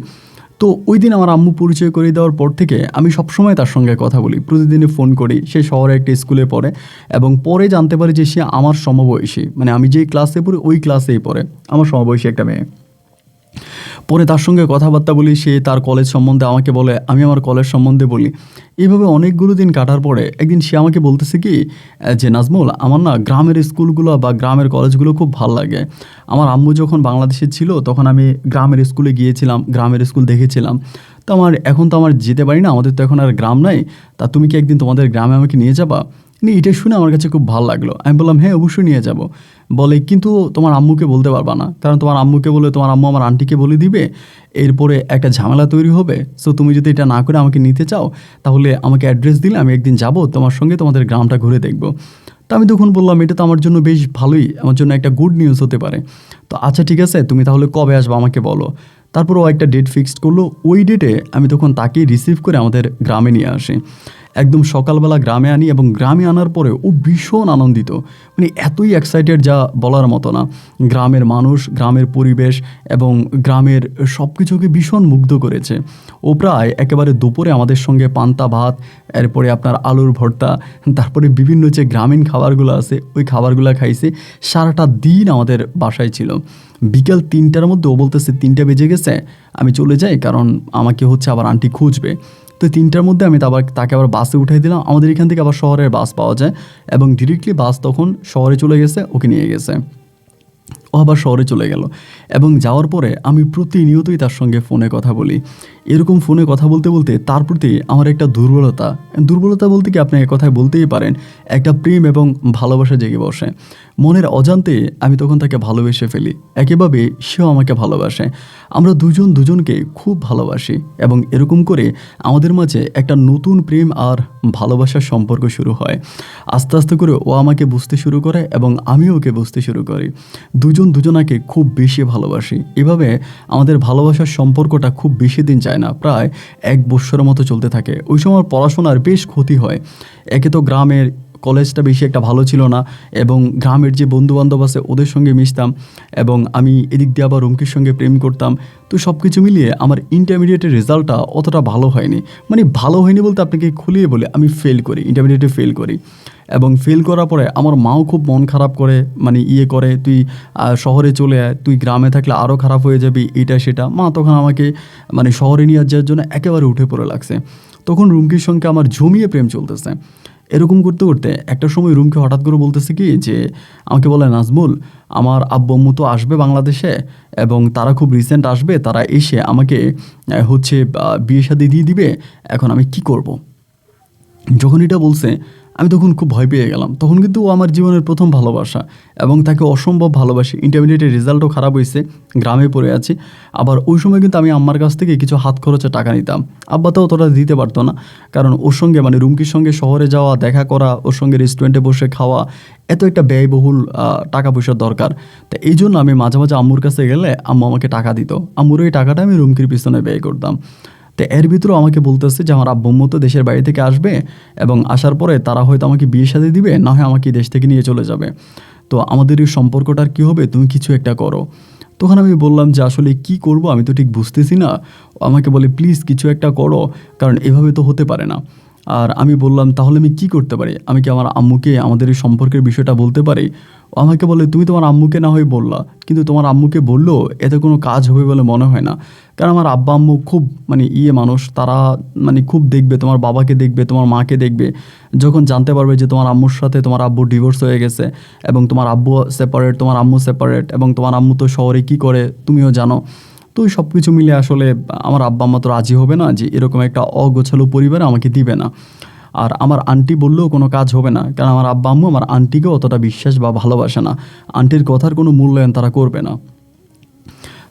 তো ওই দিন আমার আম্মু পরিচয় করে দেওয়ার পর থেকে আমি সবসময় তার সঙ্গে কথা বলি, প্রতিদিনই ফোন করি। সে শহরে একটা স্কুলে পড়ে এবং পরে জানতে পারি যে সে আমার সমবয়সী, মানে আমি যেই ক্লাসে পড়ি ওই ক্লাসেই পড়ে, আমার সমবয়সী একটা মেয়ে। পরে তার সঙ্গে কথাবার্তা বলি, সে তার কলেজ সম্বন্ধে আমাকে বলে, আমি আমার কলেজ সম্বন্ধে বলি। এইভাবে অনেকগুলো দিন কাটার পরে একদিন সে আমাকে বলতেছে কি যে নাজমুল, আমার না গ্রামের স্কুলগুলো বা গ্রামের কলেজগুলো খুব ভাল লাগে। আমার আম্মু যখন বাংলাদেশে ছিল তখন আমি গ্রামের স্কুলে গিয়েছিলাম, গ্রামের স্কুল দেখেছিলাম। তো এখন তো আমার যেতে পারি না, আমাদের তো এখন আর গ্রাম নাই। তা তুমি কি একদিন তোমাদের গ্রামে আমাকে নিয়ে যাবা? এটা শুনে আমার কাছে খুব ভালো লাগলো। আমি বললাম হ্যাঁ অবশ্যই নিয়ে যাব। বলে কিন্তু তোমার আম্মুকে বলতে পারবা না, কারণ তোমার আম্মুকে বলে তোমার আম্মু আমার আন্টিকে বলে দিবে, এরপরে একটা ঝামেলা তৈরি হবে। সো তুমি যদি এটা না করে আমাকে নিতে চাও তাহলে আমাকে অ্যাড্রেস দিলে আমি একদিন যাব তোমার সঙ্গে, তোমাদের গ্রামটা ঘুরে দেখব। তো আমি তখন বললাম এটা তো আমার জন্য বেশ ভালোই, আমার জন্য একটা গুড নিউজ হতে পারে। তো আচ্ছা ঠিক আছে, তুমি তাহলে কবে আসবে আমাকে বলো। তারপর ও একটা ডেট ফিক্সড করলো। ওই ডেটে আমি তখন তাকে রিসিভ করে আমাদের গ্রামে নিয়ে আসি। একদম সকালবেলা গ্রামে আনি এবং গ্রামে আনার পরে ও ভীষণ আনন্দিত, মানে এতই এক্সাইটেড যা বলার মতো না। গ্রামের মানুষ, গ্রামের পরিবেশ এবং গ্রামের সব কিছুকে ভীষণ মুগ্ধ করেছে। ও প্রায় একেবারে দুপুরে আমাদের সঙ্গে পান্তা ভাত, এরপরে আপনার আলুর ভর্তা, তারপরে বিভিন্ন যে গ্রামীণ খাবারগুলো আছে ওই খাবারগুলো খাইছে। সারাটা দিন আমাদের বাসায় ছিল। বিকেল 3টার মধ্যে ও বলতেছে 3টা বেজে গেছে, আমি চলে যাই, কারণ আমাকে আবার আন্টি খুঁজবে। তো 3টার মধ্যে আমি তাকে আবার বাসে উঠাই দিলাম। আমাদের এখান থেকে আবার শহরের বাস পাওয়া যায় এবং ডিরেক্টলি বাস তখন শহরে চলে গেছে, ওকে নিয়ে গেছে। ও আবার শহরে চলে গেল এবং যাওয়ার পরে আমি প্রতিনিয়তই তার সঙ্গে ফোনে কথা বলি। এরকম ফোনে কথা বলতে বলতে তার প্রতি আমার একটা দুর্বলতা বলতে কি আপনি এক কথায় বলতেই পারেন, একটা প্রেম এবং ভালোবাসা জেগে বসে। মনের অজান্তে আমি তখন তাকে ভালোবেসে ফেলি, একইভাবে সেও আমাকে ভালোবাসে। আমরা দুজন দুজনকে খুব ভালোবাসি এবং এরকম করে আমাদের মাঝে একটা নতুন প্রেম আর ভালোবাসার সম্পর্ক শুরু হয়। আস্তে আস্তে করে ও আমাকে বুঝতে শুরু করে এবং আমিও ওকে বুঝতে শুরু করি। দুজন দুজনাকে খুব বেশি ভালোবাসি। এভাবে আমাদের ভালোবাসার সম্পর্কটা খুব বেশি দিন যায় না, প্রায় 1 বৎসরের মতো চলতে থাকে। ওই সময় পড়াশোনার বেশ ক্ষতি হয়। একে তো গ্রামের কলেজটা বেশি একটা ভালো ছিল না এবং গ্রামের যে বন্ধুবান্ধব আছে ওদের সঙ্গে মিশতাম এবং আমি এদিক দিয়ে আবার রুমকির সঙ্গে প্রেম করতাম। তো সব কিছু মিলিয়ে আমার ইন্টারমিডিয়েটের রেজাল্টটা অতটা ভালো হয়নি। মানে ভালো হয়নি বলতে আপনাকে খুলিয়ে বলে, আমি ইন্টারমিডিয়েটে ফেল করি এবং ফেল করার পরে আমার মাও খুব মন খারাপ করে, মানে করে তুই শহরে চলে আয়, তুই গ্রামে থাকলে আরও খারাপ হয়ে যাবি, এটা সেটা। মা তখন আমাকে মানে শহরে নিয়ে যাওয়ার জন্য একেবারে উঠে পড়ে লাগছে। তখন রুমকির সঙ্গে আমার জমিয়ে প্রেম চলতেছে। এরকম করতে করতে একটা সময় রুমকে হঠাৎ করে বলতেছে কি যে আমাকে বলে, নাজমুল আমার আব্বু আম্মু তো আসবে বাংলাদেশে এবং তারা খুব রিসেন্ট আসবে, তারা এসে আমাকে বিয়ে শাদী দিয়ে দিবে, এখন আমি কি করব। যখন এটা বলছে আমি তখন খুব ভয় পেয়ে গেলাম। তখন কিন্তু ও আমার জীবনের প্রথম ভালোবাসা এবং তাকে অসম্ভব ভালোবাসি। ইন্টারমিডিয়েটের রেজাল্টও খারাপ হয়েছে, গ্রামে পড়ে আছি। আবার ওই সময় কিন্তু আমি আম্মার কাছ থেকে কিছু হাত খরচে টাকা নিতাম। আব্বা তো অতটা দিতে পারতো না, কারণ ওর সঙ্গে মানে রুমকির সঙ্গে শহরে যাওয়া, দেখা করা, ওর সঙ্গে রেস্টুরেন্টে বসে খাওয়া, এত একটা ব্যয়বহুল টাকা পয়সার দরকার। তো এই জন্য আমি মাঝে মাঝে আম্মুর কাছে গেলে আম্মু আমাকে টাকা দিত। আম্মুর এই টাকাটা আমি রুমকির পিছনে ব্যয় করতাম। তো এর ভিতরেও আমাকে বলতেছে যে আমার আব্বু আম্মু তো দেশের বাইরে থেকে আসবে এবং আসার পরে তারা হয়তো আমাকে বিয়ে শাদী দিবে, না হয় আমাকে দেশ থেকে নিয়ে চলে যাবে। তো আমাদের এই সম্পর্কটার কী হবে, তুমি কিছু একটা করো। তখন আমি বললাম যে আসলে কি করব আমি তো ঠিক বুঝতেছি না। আমাকে বলে প্লিজ কিছু একটা করো, কারণ এভাবে তো হতে পারে না। আর আমি বললাম তাহলে আমি কি করতে পারি, আমি কি আমার আম্মুকে আমাদের এই সম্পর্কের বিষয়টা বলতে পারি? ও আমাকে বলে তুমি তোমার আম্মুকে না হয় বললা, কিন্তু তোমার আম্মুকে বললেও এতে কোনো কাজ হবে বলে মনে হয় না। কারণ আমার আব্বা আম্মু খুব মানে মানুষ, তারা মানে খুব দেখবে, তোমার বাবাকে দেখবে, তোমার মাকে দেখবে। যখন জানতে পারবে যে তোমার আম্মুর সাথে তোমার আব্বুর ডিভোর্স হয়ে গেছে এবং তোমার আব্বু সেপারেট, তোমার আম্মু সেপারেট এবং তোমার আম্মু তো শহরে কী করে তুমিও জানো। তো ওই সব কিছু মিলে আসলে আমার আব্বা আম্মা তো রাজি হবে না যে এরকম একটা অগোছালো পরিবারে আমাকে দিবে না। আর আমার আন্টি বললেও কোনো কাজ হবে না, কারণ আমার আব্বা আম্মু আমার আন্টিকেও অতটা বিশ্বাস বা ভালোবাসে না। আন্টির কথার কোনো মূল্যায়ন তারা করবে না।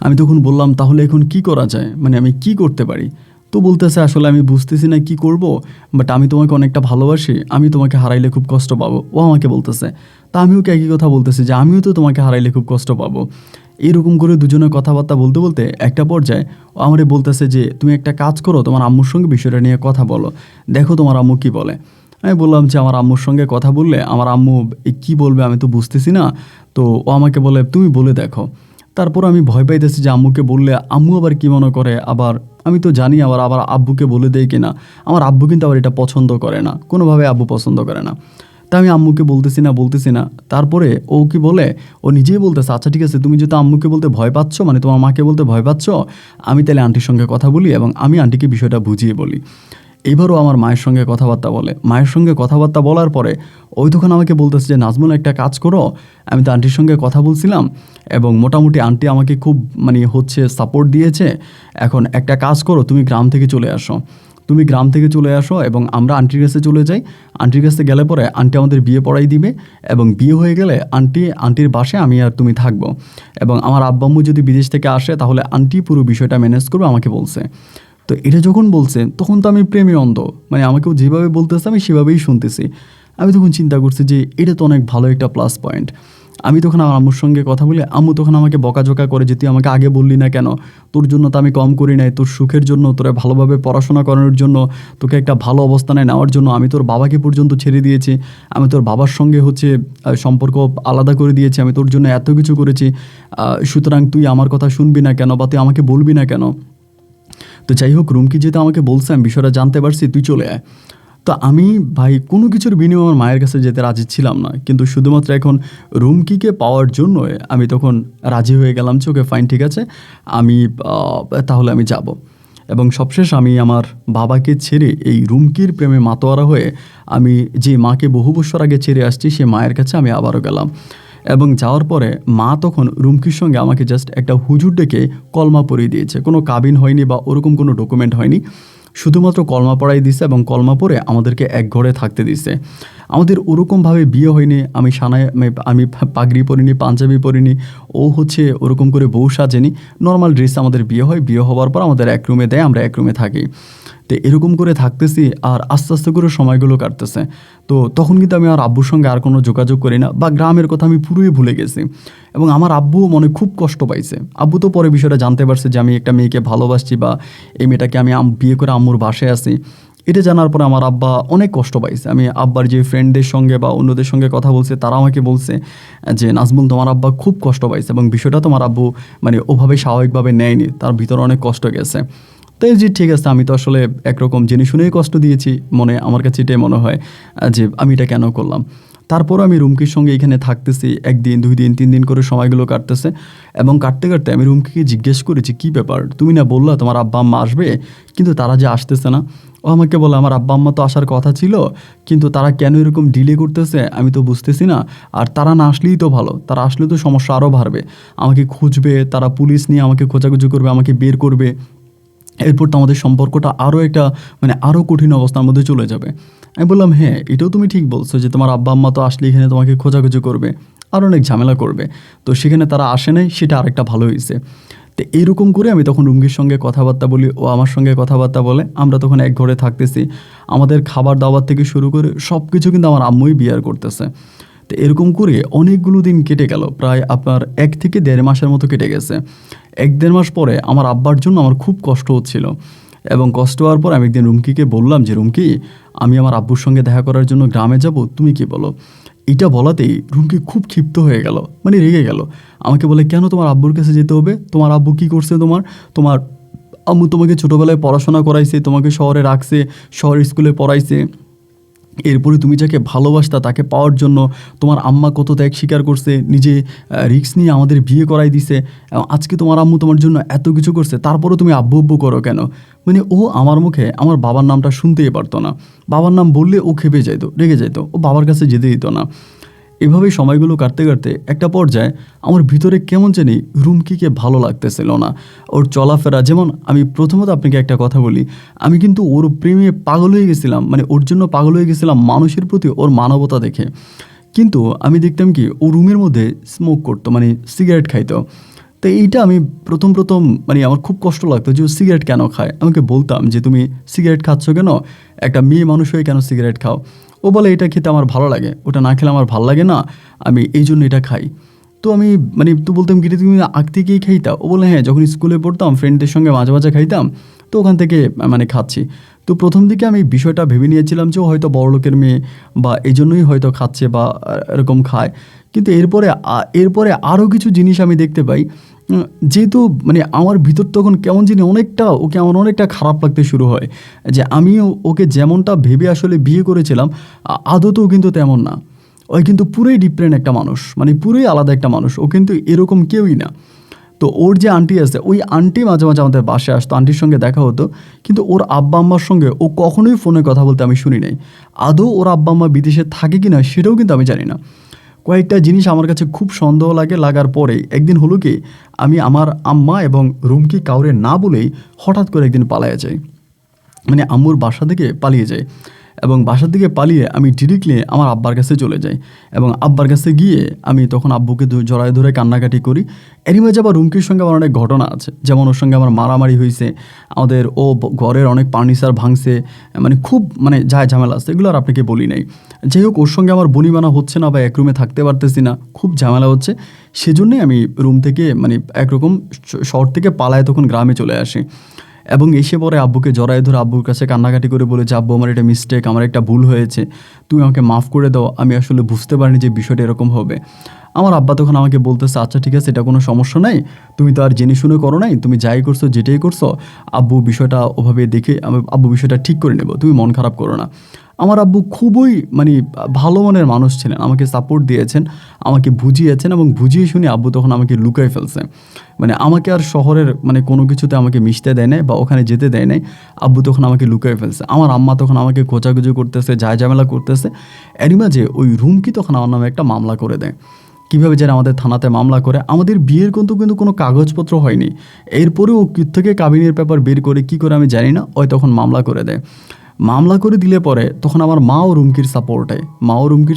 আমি তখন বললাম তাহলে এখন কি করা যায়, মানে আমি কি করতে পারি? তো বলতেছে আসলে আমি বুঝতেছি না কি করব, বাট আমি তোমাকে অনেকটা ভালোবাসি, আমি তোমাকে হারাইলে খুব কষ্ট পাবো। ও আমাকে বলতেছে, তা আমিও কি একই কথা বলতেছি যে আমিও তো তোমাকে হারাইলে খুব কষ্ট পাবো। এরকম করে দুজনে কথাবার্তা বলতে বলতে একটা পর্যায়ে ও আমারে বলতেছে যে তুমি একটা কাজ করো, তোমার আম্মুর সঙ্গে বিষয়টা নিয়ে কথা বলো, দেখো তোমার আম্মু কী বলে। আমি বললাম যে আমার আম্মুর সঙ্গে কথা বললে আমার আম্মু কী বলবে আমি তো বুঝতেছি না। তো ও আমাকে বলে তুমি বলে দেখো। তারপর আমি ভয় পাইতেছি যে আম্মুকে বললে আম্মু আবার কী মনে করে, আবার আমি তো জানি আবার আবার আব্বুকে বলে দেয় কিনা। আমার আব্বু কিন্তু আবার এটা পছন্দ করে না, কোনোভাবে আব্বু পছন্দ করে না। তা আমি আম্মুকে বলতেছি না। তারপরে ও কি বলে, ও নিজেই বলতেছে আচ্ছা ঠিক আছে, তুমি যেহেতু আম্মুকে বলতে ভয় পাচ্ছ, মানে তোমার মাকে বলতে ভয় পাচ্ছ, আমি তাহলে আন্টির সঙ্গে কথা বলি এবং আমি আন্টিকে বিষয়টা বুঝিয়ে বলি। এবারও আমার মায়ের সঙ্গে কথাবার্তা বলে। মায়ের সঙ্গে কথাবার্তা বলার পরে ওই তখন আমাকে বলতেছে যে নাজমুল একটা কাজ করো, আমি তো আন্টির সঙ্গে কথা বলছিলাম এবং মোটামুটি আন্টি আমাকে খুব মানে সাপোর্ট দিয়েছে। এখন একটা কাজ করো, তুমি গ্রাম থেকে চলে আসো, তুমি গ্রাম থেকে চলে আসো এবং আমরা আন্টির কাছে চলে যাই। আন্টির কাছে গেলে পরে আন্টি আমাদের বিয়ে পড়াই দিবে এবং বিয়ে হয়ে গেলে আন্টির বাসায় আমি আর তুমি থাকবো এবং আমার আব্বা আম্মু যদি বিদেশ থেকে আসে তাহলে আন্টি পুরো বিষয়টা ম্যানেজ করবে, আমাকে বলছে। তো এটা যখন বলছে তখন তো আমি প্রেমে অন্ধ, মানে আমাকেও যেভাবে বলতেছে আমি সেভাবেই শুনতেছি। আমি তখন চিন্তা করছি যে এটা তো অনেক ভালো একটা প্লাস পয়েন্ট। আমি তখন আমার আম্মুর সঙ্গে কথা বলে আম্মু তখন আমাকে বকাঝকা করে যে তুই আমাকে আগে বললি না কেন, তোর জন্য তো আমি কম করি নাই, তোর সুখের জন্য, তোরা ভালোভাবে পড়াশোনা করানোর জন্য, তোকে একটা ভালো অবস্থানে নেওয়ার জন্য আমি তোর বাবাকে পর্যন্ত ছেড়ে দিয়েছি, আমি তোর বাবার সঙ্গে সম্পর্ক আলাদা করে দিয়েছি, আমি তোর জন্য এত কিছু করেছি, সুতরাং তুই আমার কথা শুনবি না কেন বা তুই আমাকে বলবি না কেন। তো যাই হোক, রুমকি যেহেতু আমাকে বলছে আমি বিষয়টা জানতে পারছি, তুই চলে আয়। তো আমি ভাই কোনো কিছুর বিনিময়ে আমার মায়ের কাছে যেতে রাজি ছিলাম না, কিন্তু শুধুমাত্র এখন রুমকিকে পাওয়ার জন্য আমি তখন রাজি হয়ে গেলাম যে ওকে ফাইন ঠিক আছে, আমি তাহলে আমি যাব। এবং সবশেষ আমি আমার বাবাকে ছেড়ে এই রুমকির প্রেমে মাতোয়ারা হয়ে আমি যে মাকে বহু বছর আগে ছেড়ে আসছি সে মায়ের কাছে আমি আবারও গেলাম। এবং যাওয়ার পরে মা তখন রুমকির সঙ্গে আমাকে জাস্ট একটা হুজুর ডেকে কলমা পড়িয়ে দিয়েছে, কোনো কাবিন হয়নি বা ওরকম কোনো ডকুমেন্ট হয়নি, শুধুমাত্র কলমা পড়াই দিছে এবং কলমা পড়ে আমাদেরকে এক ঘরে থাকতে দিছে। আমাদের ওরকমভাবে বিয়ে হয়নি, আমি সানায় আমি পাগড়ি পরিনি, পাঞ্জাবি পরিনি, ও ওরকম করে বউ সাজেনি, নর্মাল ড্রেস আমাদের বিয়ে হয়। বিয়ে হওয়ার পর আমাদের এক রুমে দেয়, আমরা এক রুমে থাকি। তো এরকম করে থাকতেছি আর আস্তে আস্তে করে সময়গুলো কাটতেছে। তো তখন কিন্তু আমি আর আব্বুর সঙ্গে আর কোনো যোগাযোগ করি না বা গ্রামের কথা আমি পুরোই ভুলে গেছি। এবং আমার আব্বুও মনে খুব কষ্ট পাইছে। আব্বু তো পরে বিষয়টা জানতে পারছে যে আমি একটা মেয়েকে ভালোবাসছি বা এই মেয়েটাকে আমি বিয়ে করে আম্মুর বাসায় আছি। এটা জানার পরে আমার আব্বা অনেক কষ্ট পাইছে। আমি আব্বার যে ফ্রেন্ডদের সঙ্গে বা অন্যদের সঙ্গে কথা বলছে তারা আমাকে বলছে যে নাজমুল তোমার আব্বা খুব কষ্ট পাইছে এবং বিষয়টা তোমার আব্বু মানে ওভাবে স্বাভাবিকভাবে নেয়নি, তার ভিতরে অনেক কষ্ট গেছে। তাই যে ঠিক আছে, আমি তো আসলে একরকম জেনে শুনেই কষ্ট দিয়েছি, আমার কাছে এটাই মনে হয় যে আমি এটা কেন করলাম। তারপর আমি রুমকির সঙ্গে এখানে থাকতেছি, 1 দিন 2 দিন 3 দিন করে সময়গুলো কাটতেছে এবং কাটতে কাটতে আমি রুমকিকে জিজ্ঞেস করেছি কী ব্যাপার, তুমি না বললা তোমার আব্বা আম্মা আসবে কিন্তু তারা যে আসতেছে না। ও আমাকে বলে আমার আব্বা আম্মা তো আসার কথা ছিল, কিন্তু তারা কেন এরকম ডিলে করতেছে আমি তো বুঝতেছি না। আর তারা না আসলেই তো ভালো, তারা আসলে তো সমস্যা আরও বাড়বে, আমাকে খুঁজবে, তারা পুলিশ নিয়ে আমাকে খোঁজাখুঁজি করবে, আমাকে বের করবে, এরপর তো আমাদের সম্পর্কটা আরও একটা আরও কঠিন অবস্থার মধ্যে চলে যাবে। আমি বললাম হ্যাঁ এটাও তুমি ঠিক বলছো যে তোমার আব্বা আম্মা তো আসলে এখানে তোমাকে খোঁজাখুঁজি করবে, আর অনেক ঝামেলা করবে, তো সেখানে তারা আসে নাই, সেটা আরেকটা ভালো হয়েছে। তো এরকম করে আমি তখন রুমকির সঙ্গে কথাবার্তা বলি, ও আমার সঙ্গে কথাবার্তা বলে, আমরা তখন এক ঘরে থাকতেছি। আমাদের খাবার দাবার থেকে শুরু করে সব কিছু কিন্তু আমার আম্মুই বিয়ার করতেছে। তো এরকম করে অনেকগুলো দিন কেটে গেল, প্রায় আপনার 1 থেকে 1.5 মাসের মতো কেটে গেছে। 1-1.5 মাস পরে আমার আব্বার জন্য আমার খুব কষ্ট হচ্ছিল এবং কষ্ট হওয়ার পর আমি একদিন রুমকিকে বললাম যে রুমকি, আমি আমার আব্বুর সঙ্গে দেখা করার জন্য গ্রামে যাব, তুমি কি বলো। এটা বলাতেই রুমকি খুব ক্ষিপ্ত হয়ে গেল, রেগে গেল। আমাকে বলে কেন তোমার আব্বুর কাছে যেতে হবে, তোমার আব্বু কী করছে, তোমার আম্মু তোমাকে ছোটোবেলায় পড়াশোনা করাইছে, তোমাকে শহরে রাখছে, শহরের স্কুলে পড়াইছে, এরপরে তুমি যাকে ভালোবাসতা তাকে পাওয়ার জন্য তোমার আম্মা কত ত্যাগ স্বীকার করছে, নিজে রিস্ক নিয়ে আমাদের বিয়ে করাই দিছে, আজকে তোমার আম্মু তোমার জন্য এত কিছু করছে, তারপরেও তুমি আব্বু আব্বু করো কেন। ও আমার মুখে আমার বাবার নামটা শুনতেই পারতো না, বাবার নাম বললে ও খেপে যাইতো, রেগে যাইতো, ও বাবার কাছে যেতে দিত না। এভাবেই সময়গুলো কাটতে কাটতে একটা পর্যায়ে আমার ভিতরে কেমন জানি রুমকিকে ভালো লাগতেছিল না। ওর চলাফেরা, যেমন আমি প্রথমত আপনাকে একটা কথা বলি, আমি কিন্তু ওর প্রেমে পাগল হয়ে গেছিলাম, ওর জন্য পাগল হয়ে গেছিলাম মানুষের প্রতি ওর মানবতা দেখে। কিন্তু আমি দেখতাম কি ও রুমের মধ্যে স্মোক করতো, সিগারেট খাইতো। তো এইটা আমি প্রথম আমার খুব কষ্ট লাগতো যে ও সিগারেট কেন খায়। আমাকে বলতাম যে তুমি সিগারেট খাচ্ছ কেন, একটা মেয়ে মানুষ হয়ে কেন সিগারেট খাও। ও বলে এটা খেতে আমার ভালো লাগে, ওটা না খেলে আমার ভালো লাগে না, আমি এই জন্য এটা খাই। তো আমি মানে তো বলতাম কি রে, তুমি আগ থেকেই খাইতা? ও বলে হ্যাঁ, যখন স্কুলে পড়তাম ফ্রেন্ডদের সঙ্গে মাঝে মাঝে খাইতাম, তো ওখান থেকে মানে খাচ্ছি। তো প্রথম দিকে আমি বিষয়টা ভেবে নিয়েছিলাম যে ও হয়তো বড়লোকের মেয়ে বা এই জন্যই হয়তো খাচ্ছে বা এরকম খায়। কিন্তু এরপরে আরও কিছু জিনিস আমি দেখতে পাই। যেহেতু মানে আমার ভিতর তখন কেমন জানি অনেকটা ওকে আমার অনেকটা খারাপ লাগতে শুরু হয়, যে আমিও ওকে যেমনটা ভেবে আসলে বিয়ে করেছিলাম আদতেও কিন্তু তেমন না। ওই কিন্তু পুরোই ডিফারেন্ট একটা মানুষ, মানে পুরোই আলাদা একটা মানুষ। ও কিন্তু এরকম কেউই না। তো ওর যে আন্টি আছে, ওই আন্টি মাঝে মাঝে আমাদের বাসায় আসতো, আন্টির সঙ্গে দেখা হতো, কিন্তু ওর আব্বা আম্মার সঙ্গে ও কখনোই ফোনে কথা বলতে আমি শুনি নাই। আদৌ ওর আব্বা আম্মা বিদেশে থাকে কি না সেটাও কিন্তু আমি জানি না। কয়েকটা জিনিস আমার কাছে খুব সন্দেহ লাগার পরেই একদিন হলো কি, আমি আমার আম্মা এবং রুমকি কাউরে না বলেই হঠাৎ করে একদিন পালায়া যাই, মানে আম্মুর বাসা থেকে পালিয়ে যাই। এবং বাসার দিকে পালিয়ে আমি ডিরেক্টলি আমার আব্বার কাছে চলে যাই। এবং আব্বার কাছে গিয়ে আমি তখন আব্বুকে জড়ায় ধরে কান্নাকাটি করি। এরই মাঝে আবার রুমকির সঙ্গে আমার অনেক ঘটনা আছে, যেমন ওর সঙ্গে আমার মারামারি হয়েছে, আমাদের ঘরের অনেক ফার্নিচার ভাঙছে, মানে খুব মানে যায় ঝামেলা আছে, এগুলো আর আপনাকে বলি নাই। যাই হোক, ওর সঙ্গে আমার বনিমানা হচ্ছে না বা এক রুমে থাকতে পারতেছি না, খুব ঝামেলা হচ্ছে। সেজন্যই আমি রুম থেকে মানে একরকম শহর থেকে পালায় তখন গ্রামে চলে আসি। এবং এসে পরে আব্বুকে জড়ায় ধরে আব্বুর কাছে কান্নাকাটি করে বলে যে আব্বু, আমার এটা মিস্টেক, আমার একটা ভুল হয়েছে, তুমি আমাকে মাফ করে দাও, আমি আসলে বুঝতে পারিনি যে বিষয়টা এরকম হবে। আমার আব্বা তখন আমাকে বলতেছে, আচ্ছা ঠিক আছে, এটা কোনো সমস্যা নাই, তুমি তো আর জেনে শুনে করো নাই, তুমি যাই করছো যেটাই করছো, আব্বু বিষয়টা ওভাবে দেখে আব্বু বিষয়টা ঠিক করে নেব, তুমি মন খারাপ করো না। আমার আব্বু খুবই মানে ভালো মনের মানুষ ছিলেন, আমাকে সাপোর্ট দিয়েছেন, আমাকে বুঝিয়েছেন, এবং বুঝিয়ে শুনে আব্বু তখন আমাকে লুকায় ফেলছে। মানে আমাকে আর শহরের মানে কোনো কিছুতে আমাকে মিশতে দেয় নাই বা ওখানে যেতে দেয় নাই। আব্বু তখন আমাকে লুকায় ফেলছে। আমার আম্মা তখন আমাকে খোঁচাখুচি করতেছে, যায় ঝামেলা করতেছে। এরই মাঝে ওই রুমকি তখন আমার নামে একটা মামলা করে দেয়। কীভাবে যেন আমাদের থানাতে মামলা করে, আমাদের বিয়ের কিন্তু কোনো কাগজপত্র হয়নি। এরপরেও থেকে কাবিনের পেপার বের করে কী করে আমি জানি না, ওই তখন মামলা করে দেয়। মামলা করে দিলে পরে তখন আমার মাও রুমকির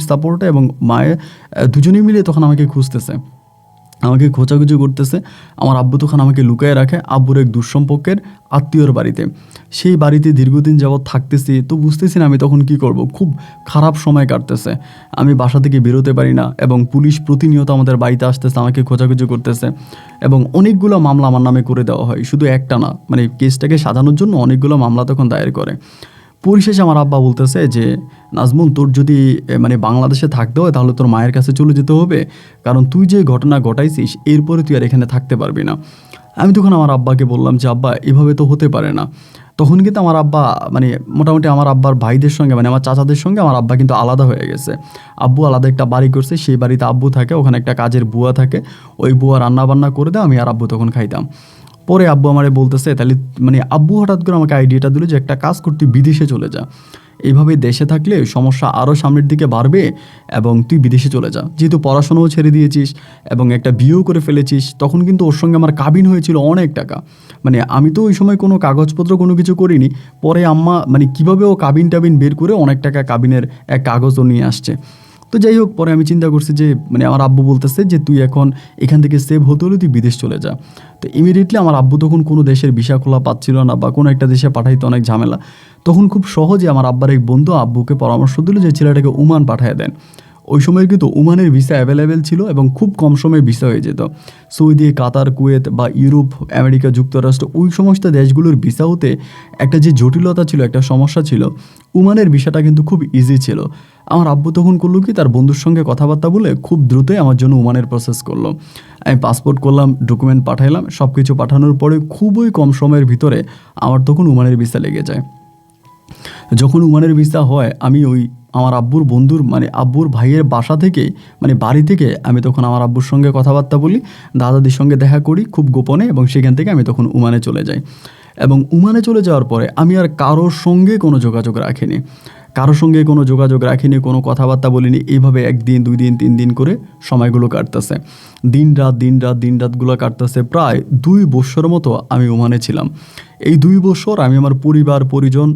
সাপোর্টে এবং মায়ের দুজনেই মিলে তখন আমাকে খুঁজতেছে, আমাকে খোঁচাখুচি করতেছে। আমার আব্বু তখন আমাকে লুকায় রাখে আব্বুর এক দুঃসম্পর্কের আত্মীয়র বাড়িতে। সেই বাড়িতে দীর্ঘদিন যাবৎ থাকতেছি, তো বুঝতেছি না আমি তখন কি করব। খুব খারাপ সময় কাটতেছে, আমি বাসা থেকে বেরোতে পারি না, এবং পুলিশ প্রতিনিয়ত আমাদের বাড়িতে আসতেছে, আমাকে খোঁচাখুচি করতেছে, এবং অনেকগুলো মামলা আমার নামে করে দেওয়া হয়। শুধু একটা না, মানে কেসটাকে সাজানোর জন্য অনেকগুলো মামলা তখন দায়ের করে। পরিশেষে আমার আব্বা বলতেছে যে, নাজমুন, তোর যদি মানে বাংলাদেশে থাকতে হয় তাহলে তোর মায়ের কাছে চলে যেতে হবে, কারণ তুই যে ঘটনা ঘটাইছিস এরপরে তুই আর এখানে থাকতে পারবি না। আমি তখন আমার আব্বাকে বললাম যে, আব্বা এভাবে তো হতে পারে না। তখন কিন্তু আমার আব্বা মানে মোটামুটি আমার আব্বার ভাইদের সঙ্গে মানে আমার চাচাদের সঙ্গে আমার আব্বা কিন্তু আলাদা হয়ে গেছে। আব্বু আলাদা একটা বাড়ি করছে, সেই বাড়িতে আব্বু থাকে, ওখানে একটা কাজের বুয়া থাকে, ওই বুয়া রান্না বান্না করে দেয়, আমি আর আব্বু তখন খাইতাম। পরে আব্বু আমারে বলতেছে, তাহলে মানে আব্বু হঠাৎ করে আমাকে আইডিয়াটা দিল যে একটা কাজ করতে, বিদেশে চলে যা, এইভাবে দেশে থাকলে সমস্যা আরও সামনের দিকে বাড়বে, এবং তুই বিদেশে চলে যা। যেহেতু পড়াশোনাও ছেড়ে দিয়েছিস এবং একটা বিয়েও করে ফেলেছিস, তখন কিন্তু ওর সঙ্গে আমার কাবিন হয়েছিল অনেক টাকা। মানে আমি তো ওই সময় কোনো কাগজপত্র কোনো কিছু করিনি। পরে আম্মা মানে কীভাবে ও কাবিন টাবিন বের করে অনেক টাকা কাবিনের এক কাগজও নিয়ে আসছে। তো যাই হোক, পরে আমি চিন্তা করছি যে মানে আমার আব্বু বলতেছে যে তুই এখন এখান থেকে সেভ হতে হলে তুই বিদেশ চলে যা। তো ইমিডিয়েটলি আমার আব্বু তখন কোনো দেশের ভিসা খোলা পাচ্ছিল না বা কোনো একটা দেশে পাঠাইতে অনেক ঝামেলা। তখন খুব সহজে আমার আব্বার এক বন্ধু আব্বুকে পরামর্শ দিল যে ছেলেটাকে ওমান পাঠিয়ে দেন। ওই সময় কিন্তু ওমানের ভিসা অ্যাভেলেবেল ছিল এবং খুব কম সময়ে ভিসা হয়ে যেত। সৌদি, কাতার, কুয়েত বা ইউরোপ, আমেরিকা যুক্তরাষ্ট্র, ওই সমস্ত দেশগুলোর ভিসা হতে একটা যে জটিলতা ছিল, একটা সমস্যা ছিল, ওমানের ভিসাটা কিন্তু খুব ইজি ছিল। আমার আব্বু তখন করলো কি, তার বন্ধুর সঙ্গে কথাবার্তা বলে খুব দ্রুতই আমার জন্য ওমানের প্রসেস করলো। আমি পাসপোর্ট করলাম, ডকুমেন্ট পাঠাইলাম, সব কিছু পাঠানোর পরে খুবই কম সময়ের ভিতরে আমার তখন ওমানের ভিসা লেগে যায়। যখন ওমানের ভিসা হয়, আমি ওই আমার আব্বুর বন্ধুর মানে আব্বুর ভাইয়ের বাসা থেকে মানে বাড়ি থেকে আমি তখন আমার আব্বুর সঙ্গে কথাবার্তা বলি, দাদাদির সঙ্গে দেখা করি খুব গোপনে, এবং সেখান থেকে আমি তখন ওমানে চলে যাই। এবং ওমানে চলে যাওয়ার পরে আমি আর কারোর সঙ্গে কোনো যোগাযোগ রাখিনি, কোনো কথাবার্তা বলিনি। এইভাবে একদিন, 2 দিন, 3 দিন করে সময়গুলো কাটতেছে, দিনরাতগুলো কাটতেছে। প্রায় 2 বছরের মতো আমি ওমানে ছিলাম। এই 2 বছর আমি আমার পরিবার পরিজন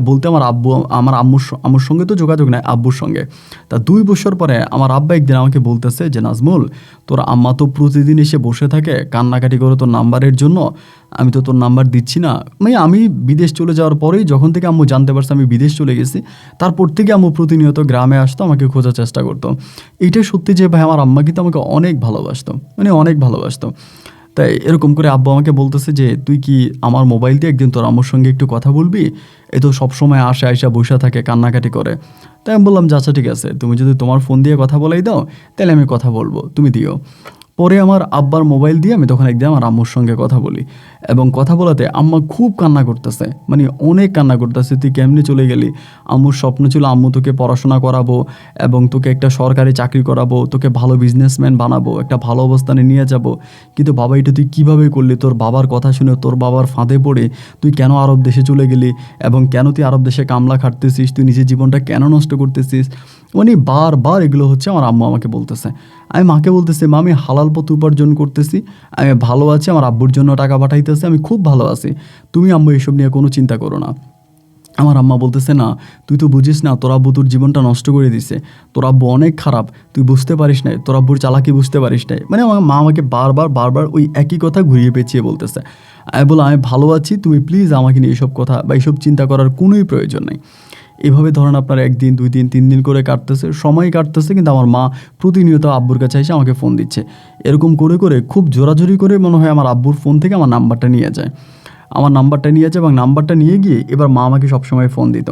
বলতে আমার আব্বু আমার আম্মুর সঙ্গে তো যোগাযোগ নাই, আব্বুর সঙ্গে। তা 2 বছর পরে আমার আব্বা একদিন আমাকে বলতেছে যে নাজমুল, তোর আম্মা তো প্রতিদিন এসে বসে থাকে কান্নাকাটি করে তোর নাম্বারের জন্য, আমি তো তোর নাম্বার দিচ্ছি না। মানে আমি বিদেশ চলে যাওয়ার পরেই যখন থেকে আম্মু জানতে পারছে আমি বিদেশ চলে গেছি, তারপর থেকে আম্মু প্রতিনিয়ত গ্রামে আসতো, আমাকে খোঁজার চেষ্টা করতো। এইটাই সত্যি যে ভাই আমার আম্মা কিন্তু আমাকে অনেক ভালোবাসতো, মানে অনেক ভালোবাসতো। তাই এরকম করে আব্বু আমাকে বলতেছে যে তুই কি আমার মোবাইল দিয়ে একদিন তোর আম্মুর সঙ্গে একটু কথা বলবি, এ তো সবসময় আসে আইসা বসে থাকে কান্নাকাটি করে। তাই আমি বললাম যে আচ্ছা ঠিক আছে, তুমি যদি তোমার ফোন দিয়ে কথা বলাই দাও তাহলে আমি কথা বলবো, তুমি দিও। পরে আমার আব্বার মোবাইল দিয়ে আমি তখন একদিন আমার আম্মুর সঙ্গে কথা বলি, এবং কথা বলাতে আম্মা খুব কান্না করতেছে, মানে অনেক কান্না করতেছে, তুই কেমনে চলে গেলি, আম্মুর স্বপ্ন ছিল আম্মু তোকে পড়াশোনা করাবো এবং তোকে একটা সরকারি চাকরি করাবো, তোকে ভালো বিজনেসম্যান বানাবো, একটা ভালো অবস্থানে নিয়ে যাব, কিন্তু বাবা এটা তুই কীভাবে করলি, তোর বাবার কথা শুনে তোর বাবার ফাঁদে পড়ে তুই কেন আরব দেশে চলে গেলি, এবং কেন তুই আরব দেশে কামলা খাটতেছিস, তুই নিজের জীবনটা কেন নষ্ট করতেছিস, মানে বারবার এগুলো হচ্ছে আমার আম্মু আমাকে বলতেছে। আমি মাকে বলতেছি মা আমি হালাল পথ উপার্জন করতেছি, আমি ভালো আছি, আমার আব্বুর জন্য টাকা পাঠাইতেছে, আমি খুব ভালো আছি, তুমি আম্মু এসব নিয়ে কোনো চিন্তা করো না। আমার আম্মা বলতেছে না তুই তো বুঝিস না, তোর আব্বু তোর জীবনটা নষ্ট করে দিছে, তোর আব্বু অনেক খারাপ, তুই বুঝতে পারিস নাই, তোর আব্বুর চালাকি বুঝতে পারিস নাই। মানে আমার মা আমাকে বারবার ওই একই কথা ঘুরিয়ে পেঁচিয়ে বলতেছে। আমি বললাম আমি ভালো আছি, তুমি প্লিজ আমাকে নিয়ে এইসব কথা বা এইসব চিন্তা করার কোনোই প্রয়োজন নেই। এভাবে ধরেন আপনার 1 দিন 2 দিন 3 দিন করে কাটতেছে, সময় কাটতেছে, কিন্তু আমার মা প্রতিনিয়ত আব্বুর কাছে এসে আমাকে ফোন দিচ্ছে। এরকম করে করে খুব জোরাজোরি করে মনে হয় আমার আব্বুর ফোন থেকে আমার নাম্বারটা নিয়ে যায়, আমার নাম্বারটা নিয়ে যায়, এবং নাম্বারটা নিয়ে গিয়ে এবার মা আমাকে সবসময় ফোন দিত,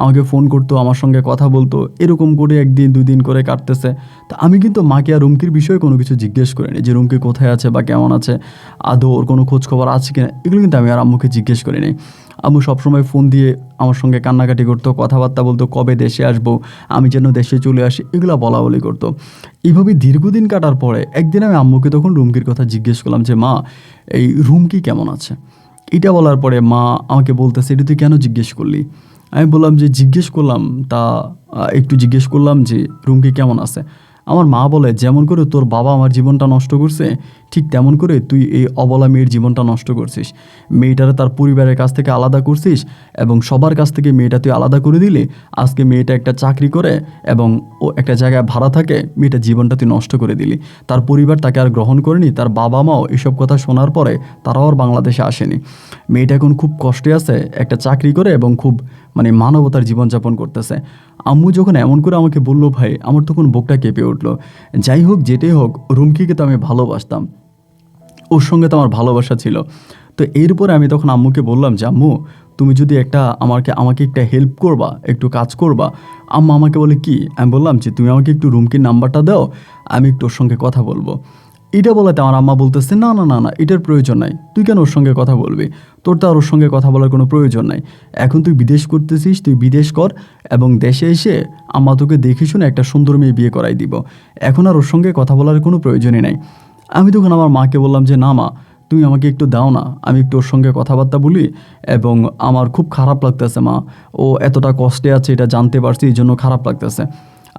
আমাকে ফোন করতো, আমার সঙ্গে কথা বলতো। এরকম করে 1 দিন 2 দিন করে কাটতেছে। তা আমি কিন্তু মাকে আর রুমকির বিষয়ে কোনো কিছু জিজ্ঞেস করিনি যে রুমকি কোথায় আছে বা কেমন আছে, আদৌ ওর কোনো খোঁজ খবর আছে কিনা, এগুলো কিন্তু আমি আর আম্মুকে জিজ্ঞেস করিনি। আম্মু সবসময় ফোন দিয়ে আমার সঙ্গে কান্নাকাটি করতো, কথাবার্তা বলতো, কবে দেশে আসবো, আমি যেন দেশে চলে আসি, এগুলো বলা বলি করতো। এইভাবে দীর্ঘদিন কাটার পরে একদিন আমি আম্মুকে তখন রুমকির কথা জিজ্ঞেস করলাম যে মা এই রুমকি কেমন আছে। এটা বলার পরে মা আমাকে বলতেছে এটা তুই কেন জিজ্ঞেস করলি। আমি বললাম যে জিজ্ঞেস করলাম তা একটু জিজ্ঞেস করলাম যে রুমকি কেমন আছে। আমার মা বলে যেমন করে তোর বাবা আমার জীবনটা নষ্ট করছে, ঠিক তেমন করে তুই এই অবলা মেয়ের জীবনটা নষ্ট করছিস। মেয়েটারে তার পরিবারের কাছ থেকে আলাদা করছিস, এবং সবার কাছ থেকে মেয়েটা তুই আলাদা করে দিলে আজকে মেয়েটা একটা চাকরি করে এবং ও একটা জায়গায় ভাড়া থাকে, মেয়েটার জীবনটা তুই নষ্ট করে দিলি। তার পরিবার তাকে আর গ্রহণ করেনি, তার বাবা মাও এসব কথা শোনার পরে তারাও আর বাংলাদেশে আসেনি। মেয়েটা এখন খুব কষ্টে আছে, একটা চাকরি করে এবং খুব মানে মানবতার জীবনযাপন করতেছে। আম্মু যখন এমন করে আমাকে বললো ভাই, আমার তখন বুকটা কেঁপে উঠলো। যাই হোক যেটাই হোক, রুমকিকে তো আমি ভালোবাসতাম, ওর সঙ্গে তো আমার ভালোবাসা ছিল। তো এরপরে আমি তখন আম্মুকে বললাম যে আম্মু তুমি যদি একটা আমাকে একটা হেল্প করবা, একটু কাজ করবা। আম্মা আমাকে বলে কি, আমি বললাম যে তুমি আমাকে একটু রুমকির নাম্বারটা দাও, আমি একটু ওর সঙ্গে কথা বলবো। এটা বলাতে আমার আম্মা বলতেছে না না না না, এটার প্রয়োজন নাই, তুই কেন ওর সঙ্গে কথা বলবি, তোর তো আর ওর সঙ্গে কথা বলার কোনো প্রয়োজন নাই। এখন তুই বিদেশ করতেছিস, তুই বিদেশ কর, এবং দেশে এসে আম্মা তোকে দেখে শুনে একটা সুন্দর মেয়ে বিয়ে করাই দিব, এখন আর ওর সঙ্গে কথা বলার কোনো প্রয়োজনই নাই। আমি তখন আমার মাকে বললাম যে না মা, তুমি আমাকে একটু দাও না, আমি একটু ওর সঙ্গে কথাবার্তা বলি, এবং আমার খুব খারাপ লাগতেছে মা, ও এতটা কষ্টে আছে এটা জানতে পারছি, এই জন্য খারাপ লাগতেছে।